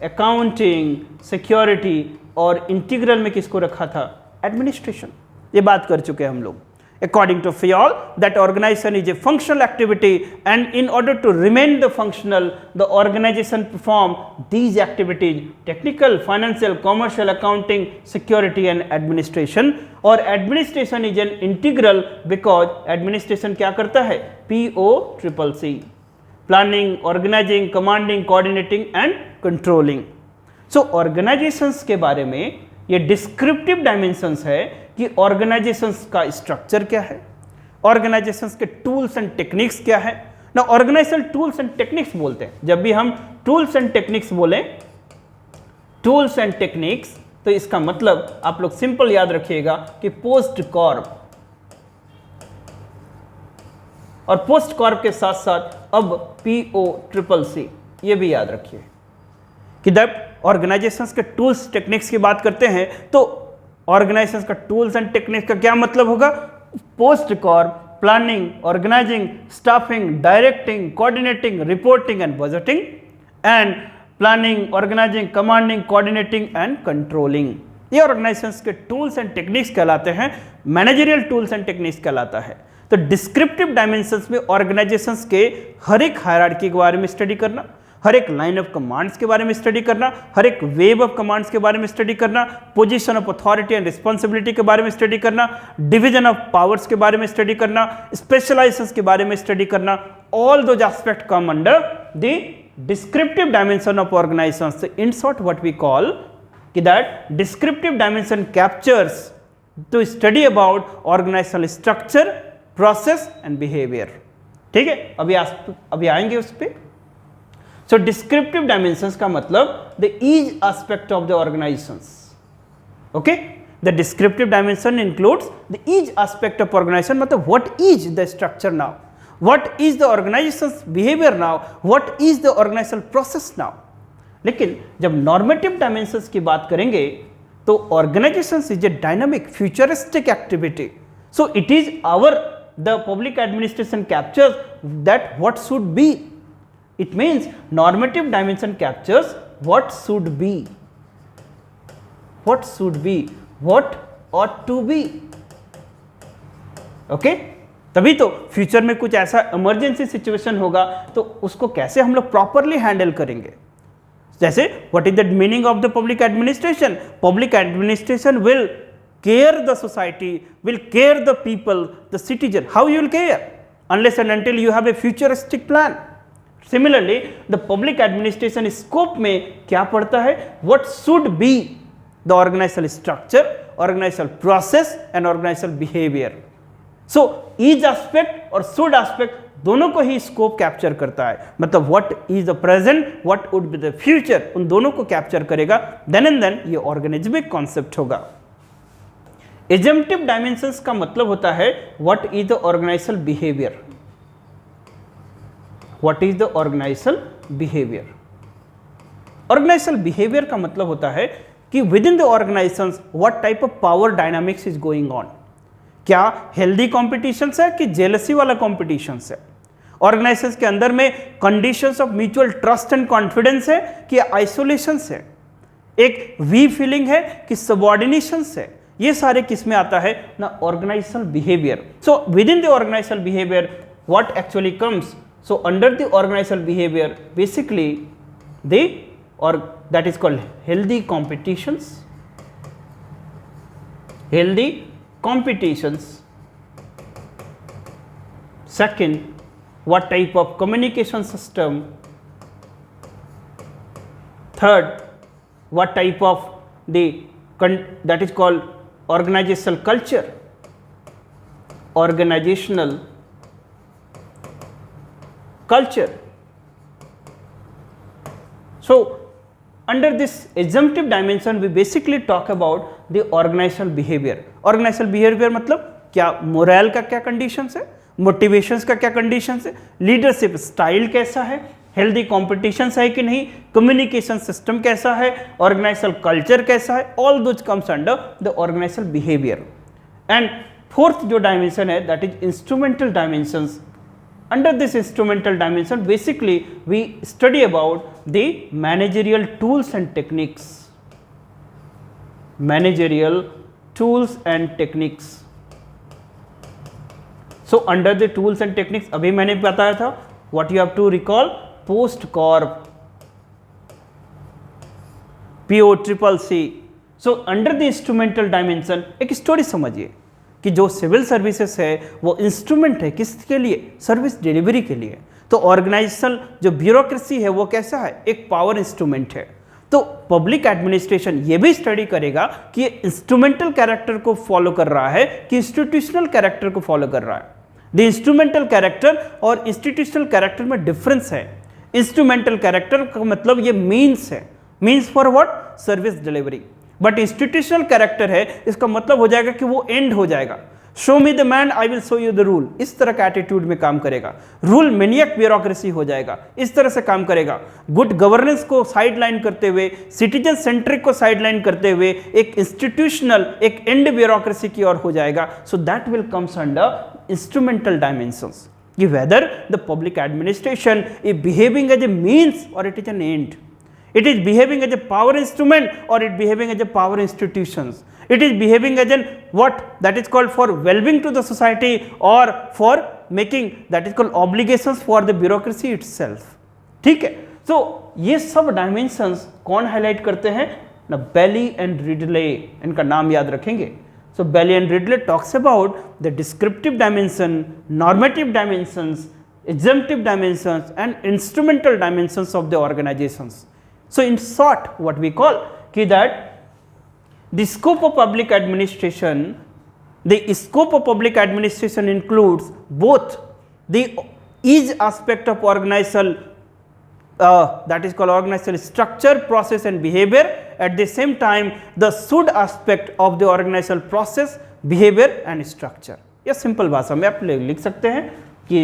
accounting, security और इंटीग्रल में किसको रखा था? एडमिनिस्ट्रेशन। ये बात कर चुके हैं हम लोग। According to Fayol, that organization is a functional activity, and in order to remain the functional, the organization perform these activities: technical, financial, commercial, accounting, security and administration. और administration is an integral because administration क्या करता है? POCC, planning, organizing, commanding, coordinating and controlling. So organizations के बारे में ये descriptive dimensions है कि ऑर्गेनाइजेशंस का स्ट्रक्चर क्या है, ऑर्गेनाइजेशंस के टूल्स एंड टेक्निक्स क्या है ना। ऑर्गेनाइजेशनल टूल्स एंड टेक्निक्स बोलते हैं। जब भी हम टूल्स एंड टेक्निक्स बोलें, टूल्स एंड टेक्निक्स, तो इसका मतलब आप लोग सिंपल याद रखिएगा कि पोस्ट कॉर्प, और पोस्ट कॉर्प के साथ साथ अब POCC, ये भी याद रखिए कि जब ऑर्गेनाइजेशंस के टूल्स टेक्निक्स की बात करते हैं तो ऑर्गेनाइजेशंस का टूल्स एंड टेक्निक्स का क्या मतलब होगा? POSDCORB, planning, organising, staffing, directing, coordinating, reporting and budgeting, and planning, organizing, commanding, coordinating and controlling. ये ऑर्गेनाइजेशंस के टूल्स एंड टेक्निक्स कहलाते हैं। मैनेजरियल टूल्स एंड टेक्निक्स कहलाता है। तो डिस्क्रिप्टिव डायमेंशंस में ऑर्गेनाइजेशंस के हर एक हायरार्की के बारे में स्टडी करना, हर एक लाइन ऑफ कमांड्स के बारे में स्टडी करना, हर एक वेव ऑफ कमांड्स के बारे में स्टडी करना, position of authority and responsibility के बारे में स्टडी करना, डिवीजन ऑफ पावर्स के बारे में स्टडी करना, स्पेशलाइजेशंस के बारे में स्टडी करना, all those aspect come under the descriptive dimension of organisations. In short what we call कि that descriptive dimension captures to study about organisational structure, process and behaviour. ठीक है, अभी आएंगे उस पर। So descriptive dimensions का मतलब the each aspect of the organizations. Okay, the descriptive dimension includes the each aspect of organization. मतलब what is the structure now, what is the organization's behavior now, what is the organizational process now. लेकिन जब normative dimensions की बात करेंगे तो organizations is a dynamic futuristic activity. So it is the public administration captures that what should be. It means normative dimension captures what should be, what ought to be. Okay? तभी तो future में कुछ ऐसा emergency situation होगा तो उसको कैसे हम लोग प्रॉपरली हैंडल करेंगे। जैसे what is the meaning of the public administration? Public administration will care the society, will care the people, the citizen. How you will care? Unless and until you have a futuristic plan. Similarly the public administration scope में क्या पड़ता है? What should be the organizational structure, organizational process and organizational behaviour. So each aspect और should aspect दोनों को ही scope capture करता है। मतलब what is the present, what would be the future, उन दोनों को कैप्चर करेगा। देन एंड देन ये ऑर्गेनिज्मिक कॉन्सेप्ट होगा। एजम्पटिव डायमेंशंस का मतलब होता है what is the organisational behaviour. What is the organizational behavior? Organizational behavior का मतलब होता है कि within the organizations what type of power dynamics is going on. क्या healthy competitions है कि jealousy वाला competitions है? Organizations के अंदर में conditions of mutual trust and confidence है कि isolations है? एक we feeling है कि subordinations है? ये सारे किस में आता है ना? organizational behavior. So within the organizational behavior what actually comes? So under the organizational behavior, basically that is called healthy competitions. Healthy competitions. Second, what type of communication system? Third, what type of that is called organizational culture. Organizational culture. So under this assumptive dimension we basically talk about the organizational behavior. Organizational behavior मतलब क्या moral का क्या conditions है, motivations का क्या conditions है, leadership style कैसा है, हेल्दी कॉम्पिटिशंस है कि नहीं, कम्युनिकेशन सिस्टम कैसा है, ऑर्गेनाइजेशनल कल्चर कैसा है, all those comes under the organisational behaviour. And fourth जो डायमेंशन है that is instrumental dimensions. Under this instrumental dimension, basically we study about the managerial tools and techniques. Managerial tools and techniques. So under the tools and techniques, अभी मैंने बताया था what you have to recall, post corp, POCCC. So under the instrumental dimension, एक story समझिए कि जो civil services है वो इंस्ट्रूमेंट है किसके लिए, सर्विस डिलीवरी के लिए। तो ऑर्गेनाइजेशन जो ब्यूरोक्रेसी है वो कैसा है, एक पावर इंस्ट्रूमेंट है। तो पब्लिक एडमिनिस्ट्रेशन ये भी स्टडी करेगा कि ये इंस्ट्रूमेंटल कैरेक्टर को फॉलो कर रहा है कि इंस्टीट्यूशनल कैरेक्टर को फॉलो कर रहा है। द इंस्ट्रूमेंटल कैरेक्टर और इंस्टीट्यूशनल कैरेक्टर में डिफरेंस है। इंस्ट्रूमेंटल कैरेक्टर का मतलब ये मीन्स है, means for what, service delivery. But institutional character है, इसका मतलब हो जाएगा कि वो एंड हो जाएगा। Show me the man I will show you the rule, इस तरह का एटीट्यूड में काम करेगा। रूल मैनियक ब्यूरोक्रेसी हो जाएगा, इस तरह से काम करेगा। गुड गवर्नेंस को साइडलाइन करते हुए, सिटीजन सेंट्रिक को साइडलाइन करते हुए एक इंस्टीट्यूशनल, एक एंड ब्यूरोक्रेसी की ओर हो जाएगा। So that will comes under instrumental dimensions, कि whether the public administration is behaving as a means और it is an end, it is behaving as a power instrument or it behaving as a power institutions, it is behaving as an what that is called for well-being to the society or for making that is called obligations for the bureaucracy itself। ठीक है, so ये सब dimensions कौन highlight करते हैं ना, Bailey and Ridley, इनका नाम याद रखेंगे। so Bailey and Ridley talks about the descriptive dimension, normative dimensions, exemptive dimensions and instrumental dimensions of the organizations। So in short, what we call that the scope of public administration, the scope of public administration includes both the each aspect of organizational, that is called organizational structure, process and behavior. At the same time, the should aspect of the organizational process, behavior and structure। या simple भाषा में आप लिख सकते हैं कि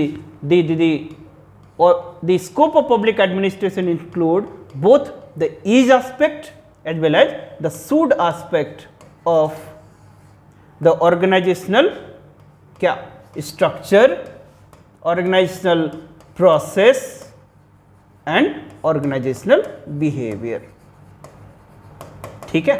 the scope of public administration include both the is aspect as well as the should aspect of the organizational क्या structure, organizational process and organizational behavior। ठीक है,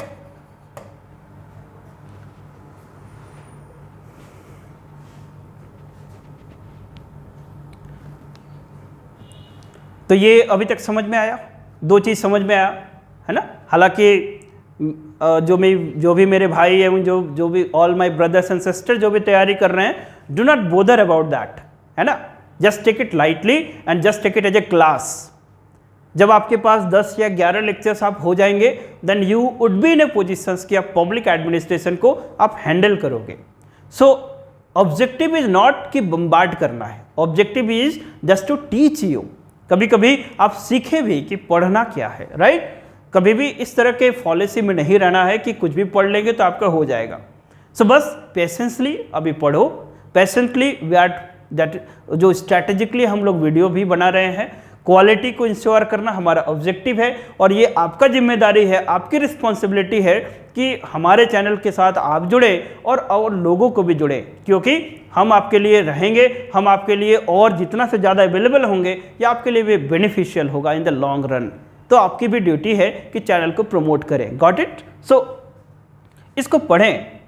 तो ये अभी तक समझ में आया, दो चीज़ समझ में आया है ना। हालांकि जो भी मेरे भाई हैं, जो भी all my brothers and sister जो भी तैयारी कर रहे हैं, do not bother about that, है ना। Just take it lightly and just take it as a class. जब आपके पास 10 या 11 लेक्चर्स आप हो जाएंगे, then you would be in a positions कि आप पब्लिक एडमिनिस्ट्रेशन को आप हैंडल करोगे। सो ऑब्जेक्टिव इज नॉट कि बम्बार्ड करना है, objective is just to teach you. कभी कभी आप सीखे भी कि पढ़ना क्या है, राइट। कभी भी इस तरह के फॉलिसी में नहीं रहना है कि कुछ भी पढ़ लेंगे तो आपका हो जाएगा। सो बस पेशेंसली अभी पढ़ो, पेशेंटली वी आर दैट, जो स्ट्रैटेजिकली हम लोग वीडियो भी बना रहे हैं, क्वालिटी को इंश्योर करना हमारा ऑब्जेक्टिव है। और ये आपका जिम्मेदारी है, आपकी रिस्पॉन्सिबिलिटी है कि हमारे चैनल के साथ आप जुड़े और लोगों को भी जुड़े, क्योंकि हम आपके लिए रहेंगे, हम आपके लिए और जितना से ज़्यादा अवेलेबल होंगे ये आपके लिए भी बेनिफिशियल होगा इन द लॉन्ग रन। तो आपकी भी ड्यूटी है कि चैनल को प्रमोट करें। Got it. सो इसको पढ़ें,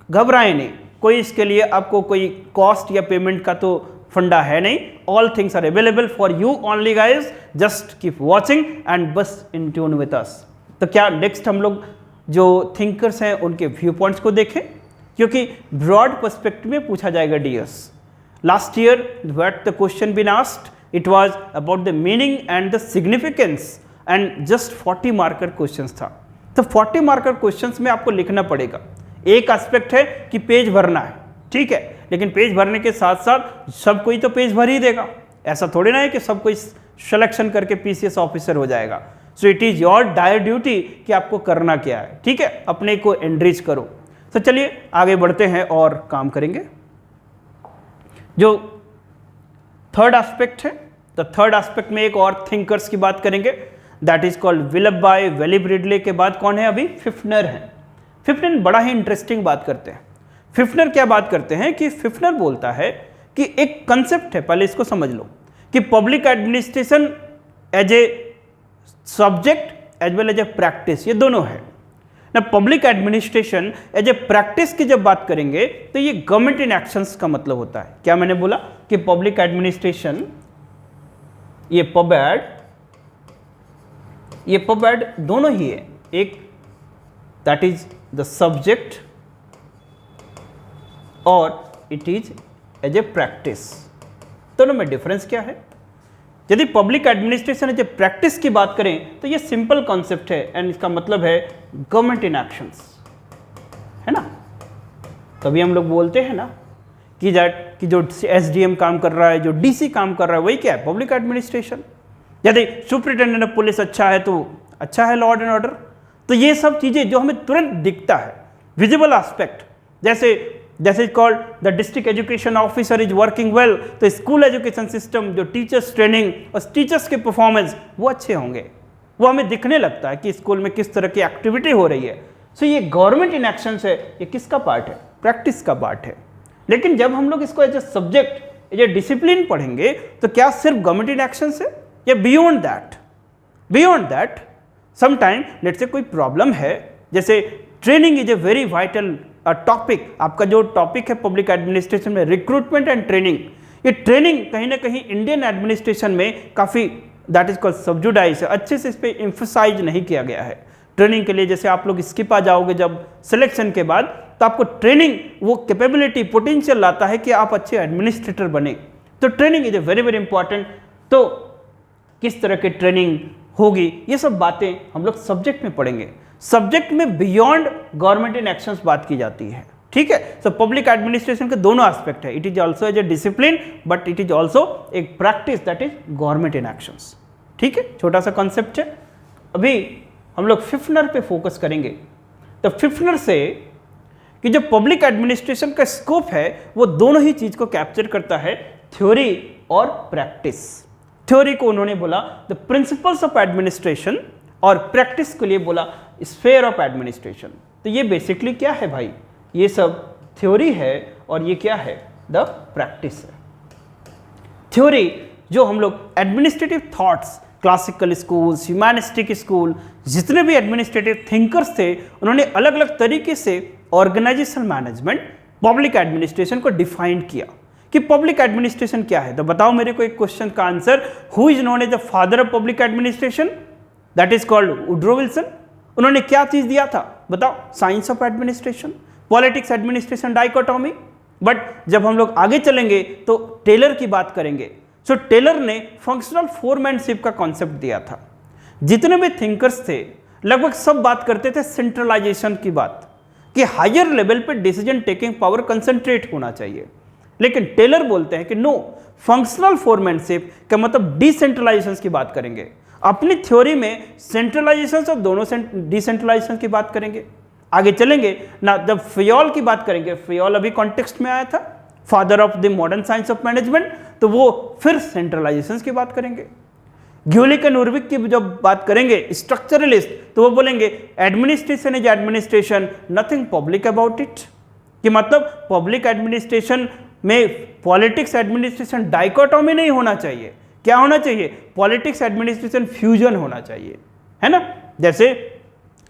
घबराएं नहीं, कोई इसके लिए आपको कोई कॉस्ट या पेमेंट का तो फंडा है नहीं। All things are available for you only guys, just keep watching and बस इन ट्यून विद अस। तो क्या नेक्स्ट हम लोग जो थिंकर्स हैं उनके व्यू पॉइंट्स को देखें, क्योंकि ब्रॉड पर्सपेक्टिव में पूछा जाएगा डीएस। Last year what the question been asked, it was about the meaning and the significance and just 40 marker questions था। तो 40 मार्कर क्वेश्चंस में आपको लिखना पड़ेगा। एक एस्पेक्ट है कि पेज भरना है, ठीक है, लेकिन पेज भरने के साथ साथ सब कोई तो पेज भर ही देगा। ऐसा थोड़ी ना है कि सब कोई सिलेक्शन करके पीसीएस ऑफिसर हो जाएगा। So it is your dire duty कि आपको करना क्या है, ठीक है, अपने को एनरिच करो। तो चलिए आगे बढ़ते हैं और काम करेंगे। जो थर्ड एस्पेक्ट है, तो थर्ड एस्पेक्ट में एक और थिंकर्स की बात करेंगे, दैट इज कॉल्ड विल्लबाई वेलिब रिडले के बाद कौन है अभी, फिफ्नर है। फिफ्नर बड़ा ही इंटरेस्टिंग बात करते हैं। फिफ्नर क्या बात करते हैं कि फिफ्नर बोलता है कि एक कंसेप्ट है, पहले इसको समझ लो कि public administration as a subject as well as a practice, ये दोनों है ना। Public administration as a practice की जब बात करेंगे तो ये गवर्नमेंट इन एक्शंस का मतलब होता है। क्या मैंने बोला कि पब्लिक एडमिनिस्ट्रेशन, ये पबैड दोनों ही है, एक दैट इज द सब्जेक्ट और it is as a practice. दोनों में डिफरेंस क्या है? यदि public administration as a practice की बात करें तो ये सिंपल कॉन्सेप्ट है एंड इसका मतलब है गवर्नमेंट इन एक्शंस, है ना। तभी हम लोग बोलते हैं ना कि जो एसडीएम काम कर रहा है, जो डीसी काम कर रहा है, वही क्या है? Public administration. यदि सुपरिटेंडेंट ऑफ पुलिस अच्छा है तो अच्छा है लॉ एंड ऑर्डर। तो ये सब चीजें जो हमें तुरंत दिखता है, विजिबल एस्पेक्ट, जैसे called the district education officer is working well, तो स्कूल एजुकेशन सिस्टम, जो टीचर्स ट्रेनिंग और टीचर्स के परफॉर्मेंस वो अच्छे होंगे, वो हमें दिखने लगता है कि स्कूल में किस तरह की एक्टिविटी हो रही है। सो ये गवर्नमेंट इन एक्शंस है, ये किसका पार्ट है? प्रैक्टिस का पार्ट है। लेकिन जब हम लोग इसको as a subject, as a discipline पढ़ेंगे तो क्या सिर्फ गवर्नमेंट इन एक्शंस है या beyond that? Sometime let's say कोई प्रॉब्लम है, जैसे training is a very vital topic. आपका जो टॉपिक है पब्लिक एडमिनिस्ट्रेशन में रिक्रूटमेंट एंड ट्रेनिंग, ये ट्रेनिंग कहीं ना कहीं इंडियन एडमिनिस्ट्रेशन में काफ़ी दैट इज कॉल्ड सब्जुडाइज है, अच्छे से इस पर एम्फसाइज नहीं किया गया है। ट्रेनिंग के लिए जैसे आप लोग स्किप आ जाओगे जब सिलेक्शन के बाद, तो आपको ट्रेनिंग वो कैपेबिलिटी पोटेंशियल लाता है कि आप अच्छे एडमिनिस्ट्रेटर बने। तो training is a very very important. तो किस तरह की ट्रेनिंग होगी, ये सब बातें हम लोग सब्जेक्ट में पढ़ेंगे। सब्जेक्ट में बियॉन्ड गवर्नमेंट इन एक्शंस बात की जाती है, ठीक है। सो पब्लिक एडमिनिस्ट्रेशन के दोनों एस्पेक्ट है, it is also as a discipline but it is also एक practice that is government in actions, ठीक है। छोटा सा कॉन्सेप्ट है। अभी हम लोग फिफ्नर पे फोकस करेंगे। तो फिफ्नर से कि जो पब्लिक एडमिनिस्ट्रेशन का स्कोप है वो दोनों ही चीज को कैप्चर करता है, थ्योरी और प्रैक्टिस। थ्योरी को उन्होंने बोला द प्रिंसिपल्स ऑफ एडमिनिस्ट्रेशन और प्रैक्टिस के लिए बोला स्फेयर ऑफ एडमिनिस्ट्रेशन। तो ये बेसिकली क्या है भाई? ये सब थ्योरी है और ये क्या है? द प्रैक्टिस है। थ्योरी जो हम लोग administrative thoughts, classical schools, humanistic school, जितने भी एडमिनिस्ट्रेटिव थिंकर्स थे, उन्होंने अलग अलग तरीके से ऑर्गेनाइजेशनल मैनेजमेंट, पब्लिक एडमिनिस्ट्रेशन को डिफाइन किया कि पब्लिक एडमिनिस्ट्रेशन क्या है। तो बताओ मेरे को एक क्वेश्चन का answer, who is known as the father of public administration? That is called Woodrow Wilson. उन्होंने क्या चीज दिया था बताओ? Science of administration, politics administration dichotomy. But जब हम लोग आगे चलेंगे तो टेलर की बात करेंगे। सो टेलर ने फंक्शनल फोरमैनशिप का कॉन्सेप्ट दिया था। जितने भी थिंकर्स थे लगभग सब बात करते थे सेंट्रलाइजेशन की बात, कि हायर लेवल पे डिसीजन टेकिंग पावर कंसंट्रेट होना चाहिए। लेकिन टेलर बोलते हैं कि नो, फंक्शनल फोरमैनशिप का मतलब डिसेंट्रलाइजेशन की बात करेंगे। अपनी थ्योरी में सेंट्रलाइजेशन और दोनों डिसेंट्रलाइजेशन की बात करेंगे। आगे चलेंगे ना, जब फियोल की बात करेंगे, फियोल अभी कॉन्टेक्स्ट में आया था, father of the modern science of management, तो वो फिर सेंट्रलाइजेशन की बात करेंगे। ग्यूलिक एंड उर्विक की जब बात करेंगे स्ट्रक्चरलिस्ट, तो वो बोलेंगे administration is administration, nothing public about it. कि मतलब पब्लिक एडमिनिस्ट्रेशन में पॉलिटिक्स एडमिनिस्ट्रेशन डाइकोटॉमी नहीं होना चाहिए। क्या होना चाहिए? पॉलिटिक्स एडमिनिस्ट्रेशन फ्यूजन होना चाहिए, है ना। जैसे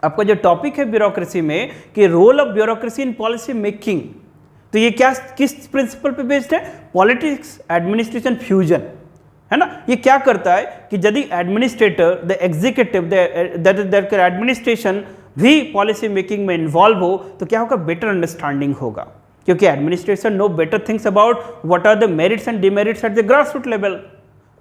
आपका जो टॉपिक है ब्यूरोक्रेसी में कि role of bureaucracy in policy making, तो ये क्या किस प्रिंसिपल पे बेस्ड है? पॉलिटिक्स एडमिनिस्ट्रेशन फ्यूजन, है ना। ये क्या करता है कि यदि administrator, the executive, that administration भी पॉलिसी मेकिंग में इन्वॉल्व हो तो क्या होगा? बेटर अंडरस्टैंडिंग होगा, क्योंकि administration know better things about what are the merits and demerits at the grass root level.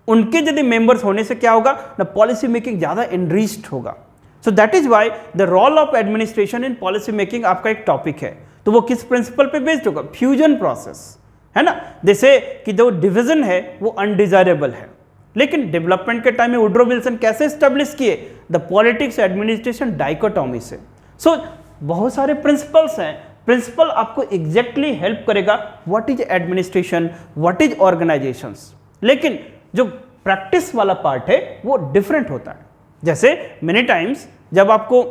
उनके यदि मेंबर्स होने से क्या होगा ना, पॉलिसी मेकिंग ज्यादा एनरिच्ड होगा। So that is why the role of administration in policy making आपका एक टॉपिक है। तो वो किस प्रिंसिपल पे बेस्ड होगा? फ्यूजन प्रोसेस, है ना। जैसे कि जो डिवीजन है वो अनडिजायरेबल है, लेकिन डेवलपमेंट के टाइम में वुड्रो विल्सन कैसे स्टैब्लिश किए? द पॉलिटिक्स एडमिनिस्ट्रेशन डाइकोटॉमी से। सो बहुत सारे प्रिंसिपल्स हैं। प्रिंसिपल आपको एग्जैक्टली हेल्प करेगा what is administration, what is organisations. लेकिन जो प्रैक्टिस वाला पार्ट है वो डिफरेंट होता है। जैसे मेनी टाइम्स जब आपको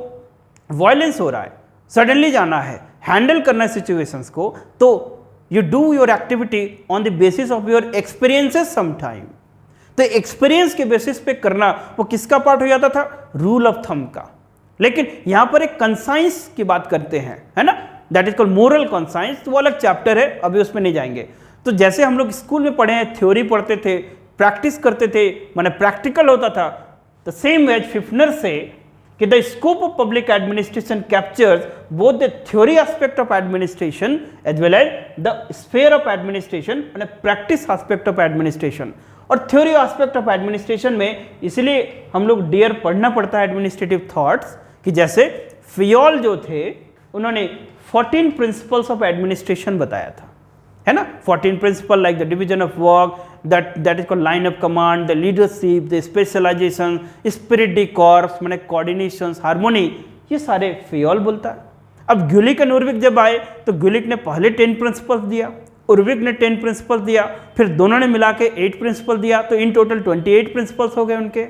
वायलेंस हो रहा है, सडनली जाना है, हैंडल करना है सिचुएशंस को, तो you do your activity on the basis of your experiences some time. तो एक्सपीरियंस के बेसिस पे करना वो किसका पार्ट हो जाता था, रूल ऑफ थंब का। लेकिन यहां पर एक कंसाइंस की बात करते हैं, है ना, that is called moral conscience, तो वो अलग चैप्टर है, अभी उसमें नहीं जाएंगे। तो जैसे हम लोग स्कूल में पढ़े हैं, थ्योरी पढ़ते थे, प्रैक्टिस करते थे, माने प्रैक्टिकल होता था, द सेम एज फिफ्नर से कि the scope of public administration captures both the theory aspect of administration as well as the sphere of administration and practice aspect of administration. और थ्योरी एस्पेक्ट ऑफ एडमिनिस्ट्रेशन में इसलिए हम लोग dear पढ़ना पड़ता है एडमिनिस्ट्रेटिव थॉट्स, कि जैसे फियोल जो थे उन्होंने 14 प्रिंसिपल्स ऑफ एडमिनिस्ट्रेशन बताया था, है ना, 14 principle like the division of work, that is called line of command, the leadership, the specialisation, spirit de corps माने कोऑर्डिनेशन, हार्मोनी, ये सारे फियोल बोलता है। अब ग्यूलिक एंड उर्विक जब आए तो ग्यूलिक ने पहले 10 प्रिंसिपल्स दिया, उर्विक ने 10 प्रिंसिपल्स दिया, फिर दोनों ने मिला के 8 प्रिंसिपल दिया, तो इन टोटल 28 प्रिंसिपल्स हो गए उनके,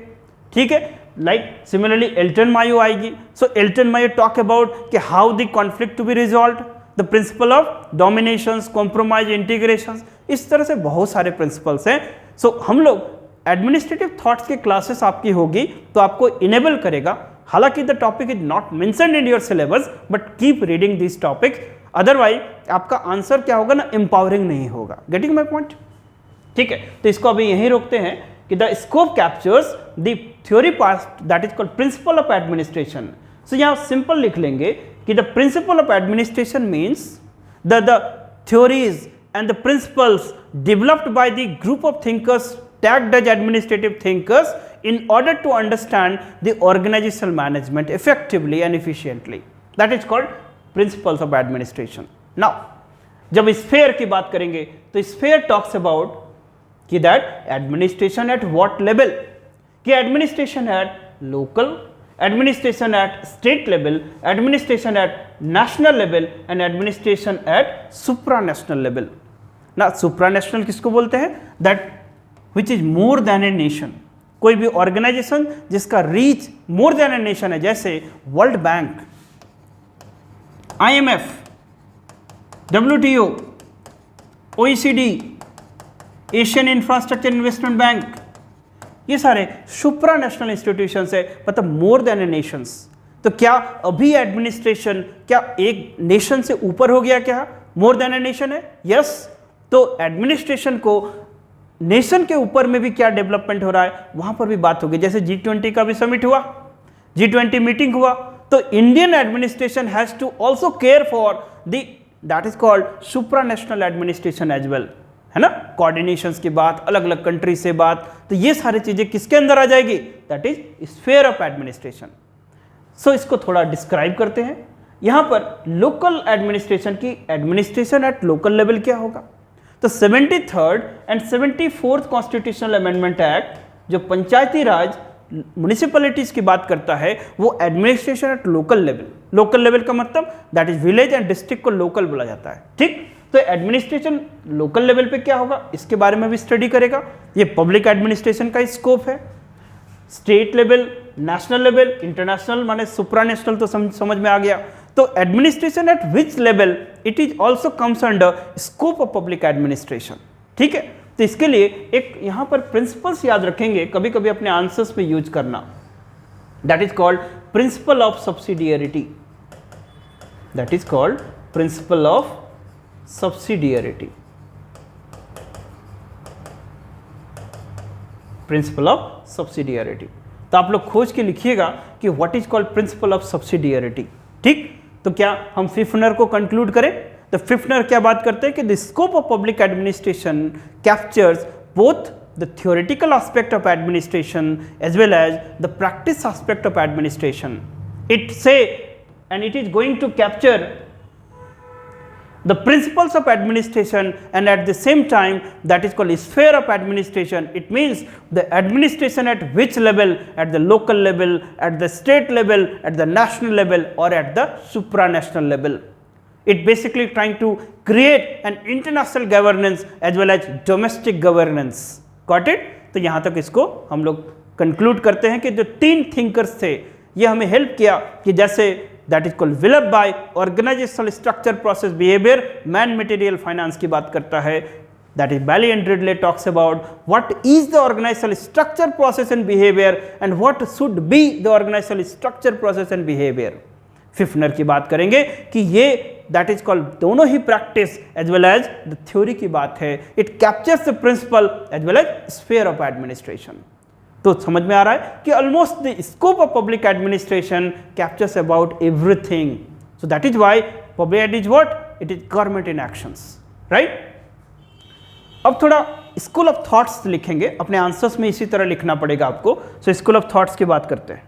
ठीक है। लाइक सिमिलरली एल्टन मायो आएगी, so Elton Mayo talk about कि how the conflict to be resolved, the principle of dominations, compromise, integration, इस तरह से बहुत सारे प्रिंसिपल्स हैं। सो हम लोग एडमिनिस्ट्रेटिव थॉट्स के क्लासेस आपकी होगी तो आपको इनेबल करेगा, हालांकि the topic is not mentioned in your syllabus but keep reading this topics, otherwise आपका आंसर क्या होगा ना, एम्पावरिंग नहीं होगा। गेटिंग माई पॉइंट, ठीक है। तो इसको अभी यहीं रोकते हैं कि the scope captures the theory part that is called principle of administration. So यहाँ सिंपल लिख लेंगे कि the principle of administration means the theories and the principles developed by the group of thinkers tagged as administrative thinkers in order to understand the organizational management effectively and efficiently. That is called principles of administration. Now, जब sphere की बात करेंगे तो sphere talks about कि that administration at what level, कि administration at local, administration at state level, administration at national level and administration at supranational level. Now supranational किसको बोलते हैं, that which is more than a nation, कोई भी organisation जिसका reach more than a nation है, जैसे world bank, IMF, WTO, OECD, Asian infrastructure investment bank, ये सारे सुप्रा नेशनल इंस्टीट्यूशंस है, मतलब मोर देन ए नेशंस। तो क्या अभी एडमिनिस्ट्रेशन क्या एक नेशन से ऊपर हो गया, क्या मोर देन ए नेशन है? यस। तो एडमिनिस्ट्रेशन को नेशन के ऊपर में भी क्या डेवलपमेंट हो रहा है वहां पर भी बात होगी। जैसे G20 का भी समिट हुआ, G20 मीटिंग हुआ, तो Indian administration has to also care for the that is called supra national administration as well, है ना। कोऑर्डिनेशंस की बात, अलग अलग कंट्री से बात, तो ये सारी चीजें किसके अंदर आ जाएगी, that is sphere of administration. So इसको थोड़ा डिस्क्राइब करते हैं। यहां पर लोकल एडमिनिस्ट्रेशन की एडमिनिस्ट्रेशन एट लोकल लेवल क्या होगा, तो 73rd and 74th constitutional amendment act जो पंचायती राज म्युनिसिपैलिटीज की बात करता है वो administration at local level, local level का मतलब that is village and district को लोकल बोला जाता है, ठीक। तो एडमिनिस्ट्रेशन लोकल लेवल पे क्या होगा इसके बारे में भी स्टडी करेगा। ये पब्लिक एडमिनिस्ट्रेशन का स्कोप है। State level, national level, international माने सुप्रानेशनल तो समझ में आ गया। तो administration eight which level it is also comes under scope of public administration, ठीक है। तो इसके लिए एक यहां पर प्रिंसिपल्स याद रखेंगे, कभी कभी अपने आंसर्स में यूज करना, that is called principle of subsidiarity, that is called principle of subsidiarity, principle of subsidiarity. तो आप लोग खोज के लिखिएगा कि what is called principle of subsidiarity, ठीक। तो क्या हम फिफ्नर को कंक्लूड करें, तो फिफ्नर क्या बात करते हैं कि the scope of public administration captures both the theoretical aspect of administration as well as the practice aspect of administration. It say and it is going to capture the principles of administration and at the same time that is called sphere of administration. It means the administration at which level, at the local level, at the state level, at the national level or at the supranational level. It basically trying to create an international governance as well as domestic governance. Got it? तो यहाँ तक इसको हम लोग conclude करते हैं कि जो तीन थिंकर्स थे ये हमें हेल्प किया कि जैसे that is called develop by organisational structure process behaviour man material finance की बात करता है। That is Bailey and Ridley talks about what is the organizational structure, process and behavior and what should be the organizational structure, process and behavior. फिफ्नर की बात करेंगे कि ये that is called दोनों ही practice as well as the theory की बात है। It captures the principle as well as sphere of administration. तो समझ में आ रहा है कि almost the scope of public administration captures about everything. So that is why public is what? It is government in actions, right? अब थोड़ा school of thoughts लिखेंगे, अपने आंसर्स में इसी तरह लिखना पड़ेगा आपको। सो स्कूल ऑफ थॉट्स की बात करते हैं।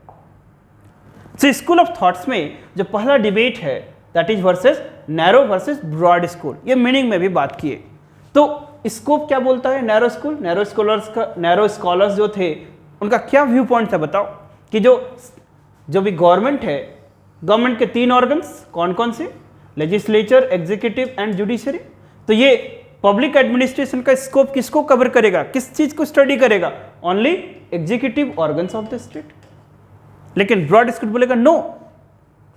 सो स्कूल ऑफ थॉट्स में जो पहला डिबेट है that is versus narrow versus broad school, ये मीनिंग में भी बात किए। तो स्कोप क्या बोलता है नैरो स्कूल, नैरो स्कॉलर्स जो थे उनका क्या व्यू पॉइंट था बताओ कि जो भी गवर्नमेंट है, गवर्नमेंट के 3 ऑर्गन्स कौन कौन से, लेजिस्लेचर, एग्जीक्यूटिव एंड जुडिशरी। तो ये पब्लिक एडमिनिस्ट्रेशन का स्कोप किसको कवर करेगा, किस चीज को स्टडी करेगा, only executive organs of the state. लेकिन ब्रॉड स्कूल बोलेगा नो,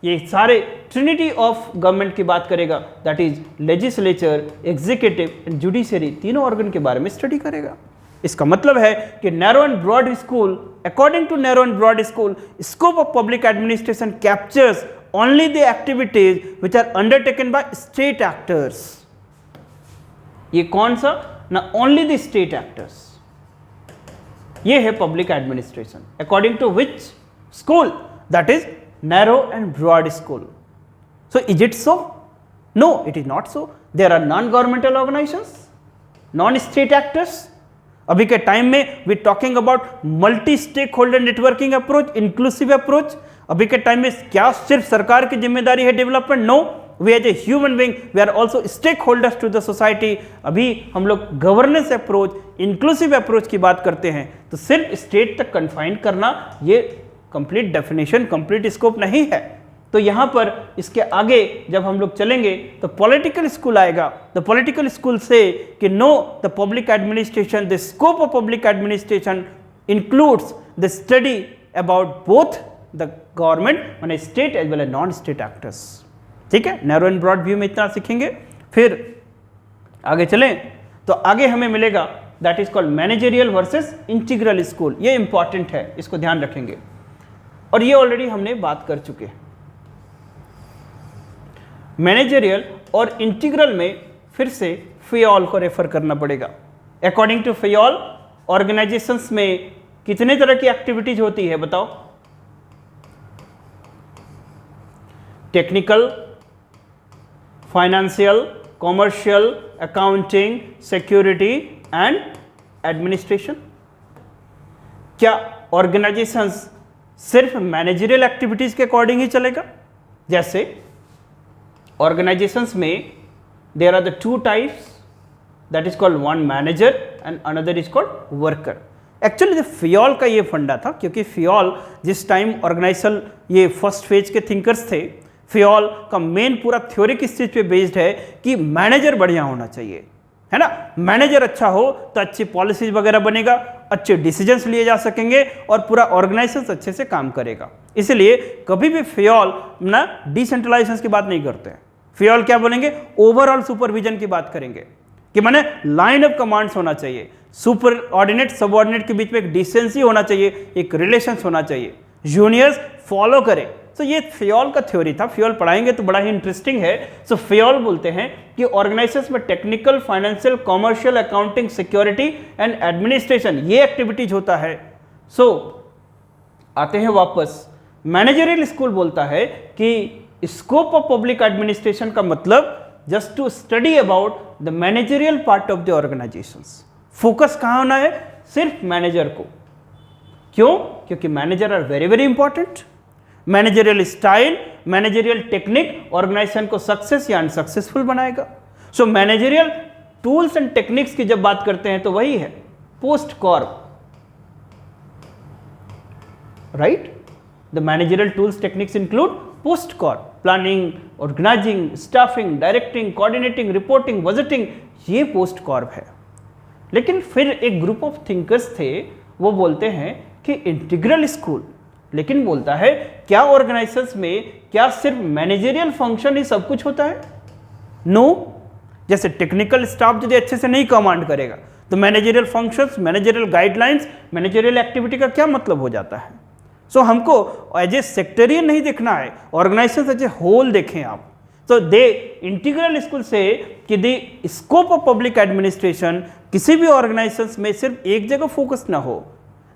ये सारे ट्रिनिटी ऑफ गवर्नमेंट की बात करेगा, that is legislature, executive and judiciary, तीनों ऑर्गन के बारे में स्टडी करेगा। इसका मतलब है कि narrow and broad school, according to narrow and broad school, scope of public administration captures only the activities which are undertaken by state actors. ये कौन सा ना, ओनली द स्टेट एक्टर्स, ये है public administration according to which school, that is narrow and broad school. So is it so? No, it is not so. There are non governmental organisations, non state actors. अभी के time में we talking about multi stake holder networking approach, inclusive approach. अभी के time में क्या सिर्फ सरकार की जिम्मेदारी है development? No, we as a human being we are also stake holders to the society. अभी हम लोग गवर्नेंस अप्रोच, इंक्लूसिव अप्रोच की बात करते हैं। तो सिर्फ स्टेट तक कन्फाइन करना ये कंप्लीट डेफिनेशन, कंप्लीट स्कोप नहीं है। तो यहां पर इसके आगे जब हम लोग चलेंगे तो पॉलिटिकल स्कूल आएगा। द पॉलिटिकल स्कूल से कि no, the public administration, the scope of public administration includes the study about both the government और state as well as non state actors. ठीक है, नैरो एंड ब्रॉड व्यू में इतना सीखेंगे। फिर आगे चलें तो आगे हमें मिलेगा that is called managerial versus integral school. ये इंपॉर्टेंट है, इसको ध्यान रखेंगे। और ये ऑलरेडी हमने बात कर चुके। मैनेजरियल और इंटीग्रल में फिर से फियोल को रेफर करना पड़ेगा। अकॉर्डिंग टू फियोल ऑर्गेनाइजेशंस में कितने तरह की एक्टिविटीज होती है बताओ? Technical, financial, commercial, accounting, security and administration. क्या ऑर्गेनाइजेशंस सिर्फ मैनेजरियल एक्टिविटीज के अकॉर्डिंग ही चलेगा? जैसे ऑर्गेनाइजेशंस में there are the 2 types, that is called one manager and another is called worker. Actually Fayol का ये फंडा था, क्योंकि फियोल जिस टाइम ऑर्गेनाइजेशन ये फर्स्ट फेज के थिंकर्स थे, फियोल का मेन पूरा थ्योरी किस चीज पे बेस्ड है कि मैनेजर बढ़िया होना चाहिए, है ना। मैनेजर अच्छा हो तो अच्छी पॉलिसीज वगैरह बनेगा, अच्छे डिसीजंस लिए जा सकेंगे और पूरा ऑर्गेनाइजेशन अच्छे से काम करेगा। इसलिए कभी भी फियोल ना डिसेंट्रलाइजेशन की बात नहीं करते हैं। फियोल क्या बोलेंगे? ओवरऑल सुपरविजन की बात करेंगे कि माने लाइन ऑफ कमांड्स होना चाहिए, सुपर ऑर्डिनेट सबऑर्डिनेट के बीच में एक डिसेंसी होना चाहिए, एक रिलेशन होना चाहिए, जूनियर्स फॉलो करें। तो ये फियोल का थ्योरी था। फियोल पढ़ाएंगे तो बड़ा ही इंटरेस्टिंग है। सो फियोल बोलते हैं कि ऑर्गेनाइजेशंस में technical, financial, commercial, accounting, security and administration ये एक्टिविटीज होता है। सो आते हैं वापस, मैनेजरियल स्कूल बोलता है कि स्कोप ऑफ पब्लिक एडमिनिस्ट्रेशन का मतलब just to study about the managerial part of the organisations. Focus कहां होना है? सिर्फ मैनेजर को। क्यों? क्योंकि manager are very very important. Managerial style, managerial technique organisation को सक्सेस या अनसक्सेसफुल बनाएगा। So managerial tools and techniques की जब बात करते हैं तो वही है POSDCORB, right. The managerial tools techniques include POSDCORB, planning, organising, staffing, directing, coordinating, reporting, budgeting, ये पोस्ट कॉर्प है। लेकिन फिर एक ग्रुप ऑफ थिंकर्स थे, वो बोलते हैं कि इंटीग्रल स्कूल लेकिन बोलता है क्या ऑर्गेनाइजेशंस में क्या सिर्फ मैनेजरियल फंक्शन ही सब कुछ होता है? नो। जैसे टेक्निकल स्टाफ यदि अच्छे से नहीं कमांड करेगा तो managerial functions, managerial guidelines, managerial activity का क्या मतलब हो जाता है? सो हमको एज ए सेक्टरियन नहीं देखना है, ऑर्गेनाइजेशन एज ए होल देखें आप। तो दे इंटीग्रल स्कूल से कि the scope of public administration किसी भी ऑर्गेनाइजेशन में सिर्फ एक जगह फोकस ना हो,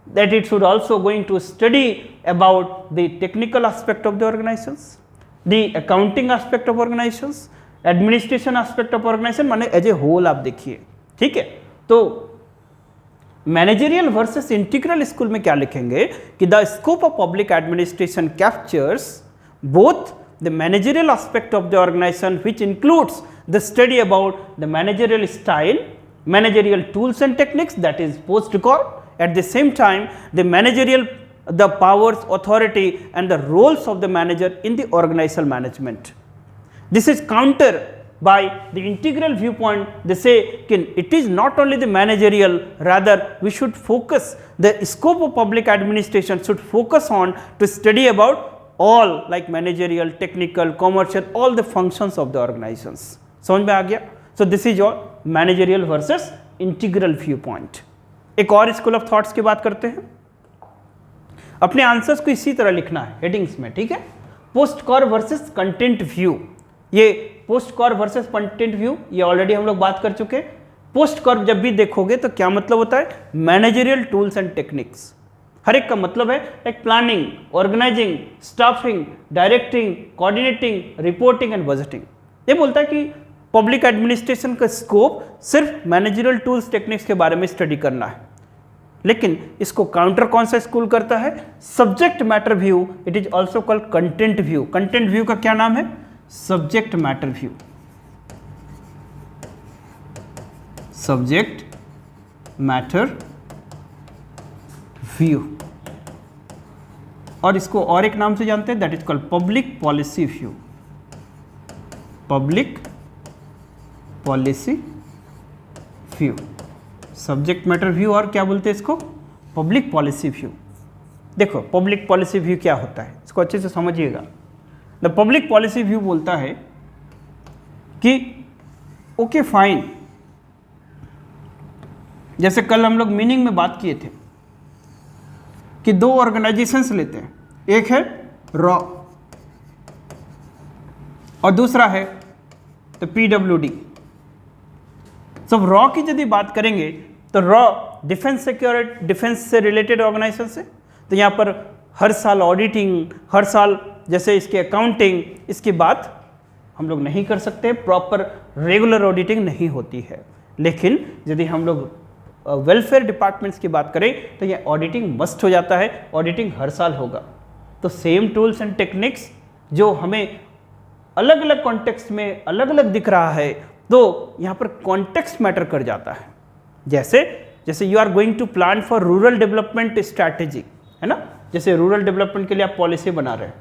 that it should also going to study about the technical aspect of the organizations, the accounting aspect of organizations, administration aspect of organization, माने एज ए होल आप देखिए, ठीक है। तो मैनेजरियल वर्सेस इंटीग्रल स्कूल में क्या लिखेंगे कि the scope of public administration captures both the managerial aspect of the organisation which includes the study about the managerial style, managerial tools and techniques that is POSDCORB, at the same time the managerial, the powers, authority and the roles of the manager in the organizational management. This is counter by the integral viewpoint. They say it is not only the managerial, rather we should focus, the scope of public administration should focus on to study about all like managerial, technical, commercial, all the functions of the organizations. समझ में आ गया? So this is your managerial versus integral viewpoint. एक और school of thoughts की बात करते हैं। अपने आंसर्स को इसी तरह लिखना है हेडिंग्स में, ठीक है। POSDCORB versus content view, ये POSDCORB versus content view ये ऑलरेडी हम लोग बात कर चुके हैं। पोस्ट कॉर जब भी देखोगे तो क्या मतलब होता है? Managerial tools and techniques. हर एक का मतलब है like planning, organising, staffing, directing, coordinating, reporting and budgeting. ये बोलता है कि पब्लिक एडमिनिस्ट्रेशन का स्कोप सिर्फ मैनेजरियल टूल्स टेक्निक्स के बारे में स्टडी करना है, लेकिन इसको काउंटर कौन सा स्कूल करता है? Subject matter view. It is also called content view. Content view का क्या नाम है? Subject matter view. Subject matter view, और इसको और एक नाम से जानते हैं, that is called public policy view. Public policy view, subject matter view, और क्या बोलते हैं इसको? Public policy view. देखो पब्लिक पॉलिसी व्यू क्या होता है, इसको अच्छे से समझिएगा। द पब्लिक पॉलिसी व्यू बोलता है कि ओके फाइन, जैसे कल हम लोग मीनिंग में बात किए थे कि दो ऑर्गेनाइजेशंस लेते हैं, एक है रॉ और दूसरा है तो PWD। सब रॉ की यदि बात करेंगे तो रॉ डिफेंस सिक्योरिटी, डिफेंस से रिलेटेड ऑर्गेनाइजेशन है, तो यहाँ पर हर साल ऑडिटिंग, हर साल जैसे इसके अकाउंटिंग, इसकी बात हम लोग नहीं कर सकते, प्रॉपर रेगुलर ऑडिटिंग नहीं होती है। लेकिन यदि हम लोग वेलफेयर डिपार्टमेंट्स की बात करें तो ये ऑडिटिंग मस्ट हो जाता है, ऑडिटिंग हर साल होगा। तो सेम टूल्स एंड टेक्निक्स जो हमें अलग अलग कॉन्टेक्स्ट में अलग अलग दिख रहा है, तो यहाँ पर कॉन्टेक्स्ट मैटर कर जाता है। जैसे you are going to plan for rural development strategy, है ना, जैसे रूरल डेवलपमेंट के लिए आप पॉलिसी बना रहे हैं,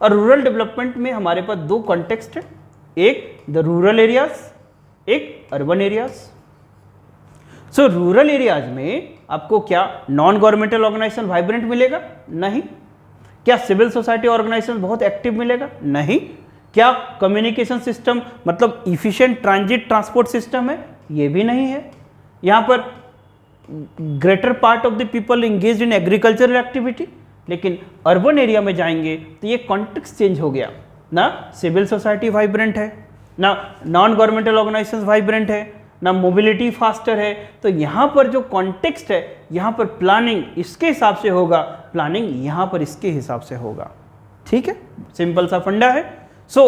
और रूरल डेवलपमेंट में हमारे पास दो कॉन्टेक्स्ट है, एक द रूरल एरियाज, एक अर्बन एरियाज। सो रूरल एरियाज में आपको क्या नॉन गवर्नमेंटल ऑर्गेनाइजेशन वाइब्रेंट मिलेगा? नहीं। क्या सिविल सोसाइटी ऑर्गेनाइजेशन बहुत एक्टिव मिलेगा? नहीं। क्या कम्युनिकेशन सिस्टम मतलब इफिशिएंट ट्रांजिट ट्रांसपोर्ट सिस्टम है? ये भी नहीं है। यहाँ पर greater part of the people engage in agricultural activity, लेकिन अर्बन एरिया में जाएंगे तो ये कॉन्टेक्स्ट चेंज हो गया ना, सिविल सोसाइटी वाइब्रेंट है, ना नॉन गवर्नमेंटल ऑर्गेनाइजेशन वाइब्रेंट है, ना मोबिलिटी फास्टर है। तो यहाँ पर जो कॉन्टेक्स्ट है, यहाँ पर प्लानिंग इसके हिसाब से होगा, प्लानिंग यहाँ पर इसके हिसाब से होगा। ठीक है, सिंपल सा फंडा है। So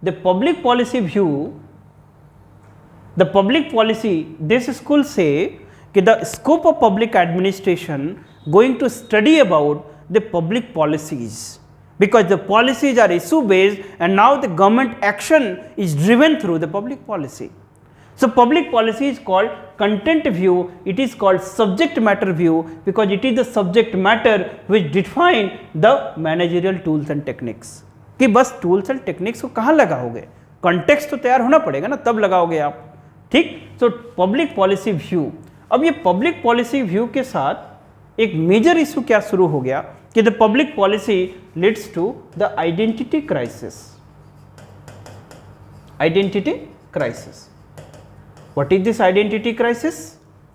the public policy view, the public policy, this school से कि the scope of public administration going to study about the public policies, because the policies are issue based and now the government action is driven through the public policy. So public policy is called content view, it is called subject matter view because it is the subject matter which define the managerial tools and techniques. कि बस tools and techniques को कहाँ लगाओगे, context तो तैयार होना पड़ेगा ना, तब लगाओगे आप। ठीक, so public policy view। अब ये public policy view के साथ एक मेजर इशू क्या शुरू हो गया कि the public policy leads to the identity crisis. Identity crisis, what is this identity crisis?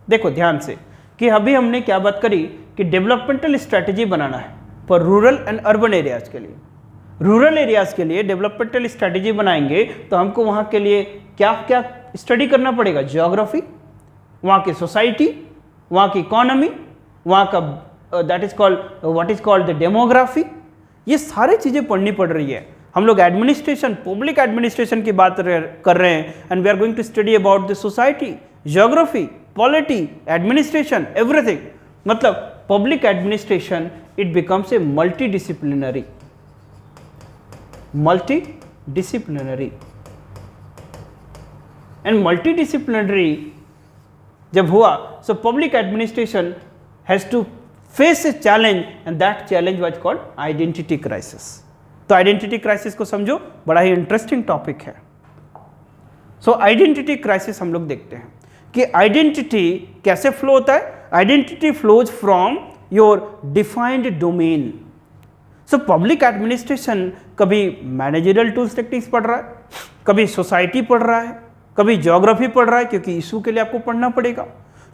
देखो ध्यान से कि अभी हमने क्या बात करी कि डेवलपमेंटल स्ट्रेटजी बनाना है for rural and urban areas के लिए। रूरल एरियाज के लिए डेवलपमेंटल स्ट्रेटजी बनाएंगे तो हमको वहाँ के लिए क्या क्या स्टडी करना पड़ेगा? ज्योग्राफी, वहाँ की सोसाइटी, वहाँ की इकोनॉमी, वहाँ का that is called what is called the demography, ये सारी चीज़ें पढ़नी पड़ रही है। हम लोग एडमिनिस्ट्रेशन, पब्लिक एडमिनिस्ट्रेशन की बात कर रहे हैं and we are going to study about the society, geography, polity, administration, everything. मतलब public administration it becomes a multidisciplinary and multidisciplinary जब हुआ so public administration has to face a challenge and that challenge was called identity crisis. तो identity crisis को समझो, बड़ा ही interesting topic है। सो identity crisis हम लोग देखते हैं कि आइडेंटिटी कैसे फ्लो होता है। Identity flows from your defined domain. So public administration कभी मैनेजरियल टूल्स टेक्निक्स पढ़ रहा है, कभी सोसाइटी पढ़ रहा है, कभी ज्योग्राफी पढ़ रहा है क्योंकि इशू के लिए आपको पढ़ना पड़ेगा।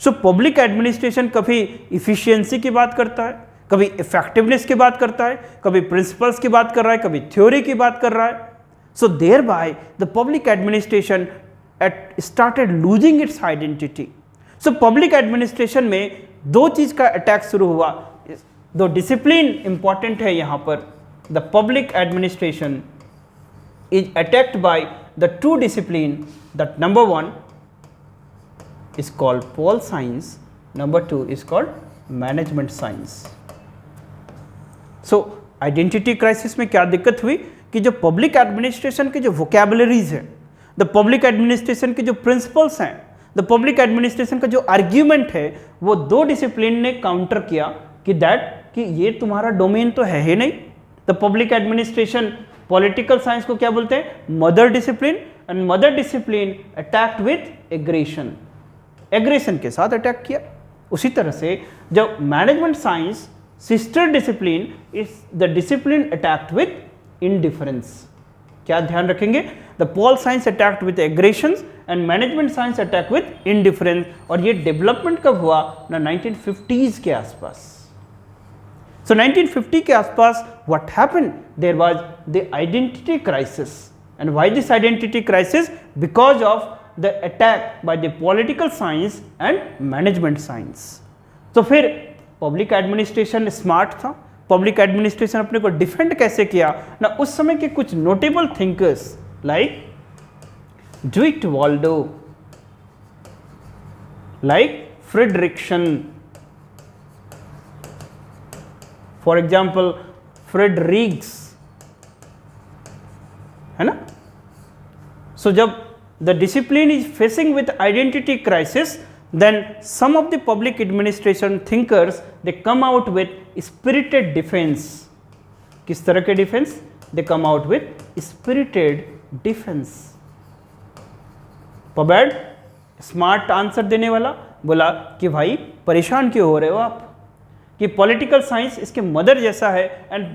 सो पब्लिक एडमिनिस्ट्रेशन कभी इफिशियंसी की बात करता है, कभी इफेक्टिवनेस की बात करता है, कभी प्रिंसिपल्स की बात कर रहा है, कभी थ्योरी की बात कर रहा है। So thereby the public administration started losing its identity. So public administration में दो चीज का अटैक शुरू हुआ। दो डिसिप्लिन इंपॉर्टेंट है यहाँ पर। The public administration is attacked by the two discipline, that number one is called pol science, number two is called management science. So identity crisis में क्या दिक्कत हुई कि जो पब्लिक एडमिनिस्ट्रेशन के जो वोकैबुलरीज है, द पब्लिक एडमिनिस्ट्रेशन के जो प्रिंसिपल्स हैं, द पब्लिक एडमिनिस्ट्रेशन का जो आर्ग्यूमेंट है, वो दो डिसिप्लिन ने काउंटर किया कि दैट कि ये तुम्हारा डोमेन तो है ही नहीं। The public administration political science को क्या बोलते हैं? Mother discipline, and mother discipline attacked with aggression, aggression के साथ अटैक किया। उसी तरह से जब management science sister discipline is the discipline attacked with indifference. क्या ध्यान रखेंगे? The pol science attacked with aggression and management science attack with indifference. और ये डेवलपमेंट कब हुआ? ना 1950s के आसपास। सो 1950 के आसपास what happened? There was the identity crisis. And why this identity crisis? Because of the attack by the political science and management science. तो फिर पब्लिक एडमिनिस्ट्रेशन स्मार्ट था, पब्लिक एडमिनिस्ट्रेशन अपने को डिफेंड कैसे किया ना? उस समय के कुछ notable thinkers like Dwight Waldo, like Frederickson, for example Fredericks, है ना? सो जब the discipline is facing with identity crisis, then some of the public administration thinkers they come out with spirited defense. किस तरह के defence? they come out with spirited defense. पबैड smart answer देने वाला बोला कि भाई परेशान क्यों हो रहे हो आप कि पॉलिटिकल साइंस इसके मदर जैसा है एंड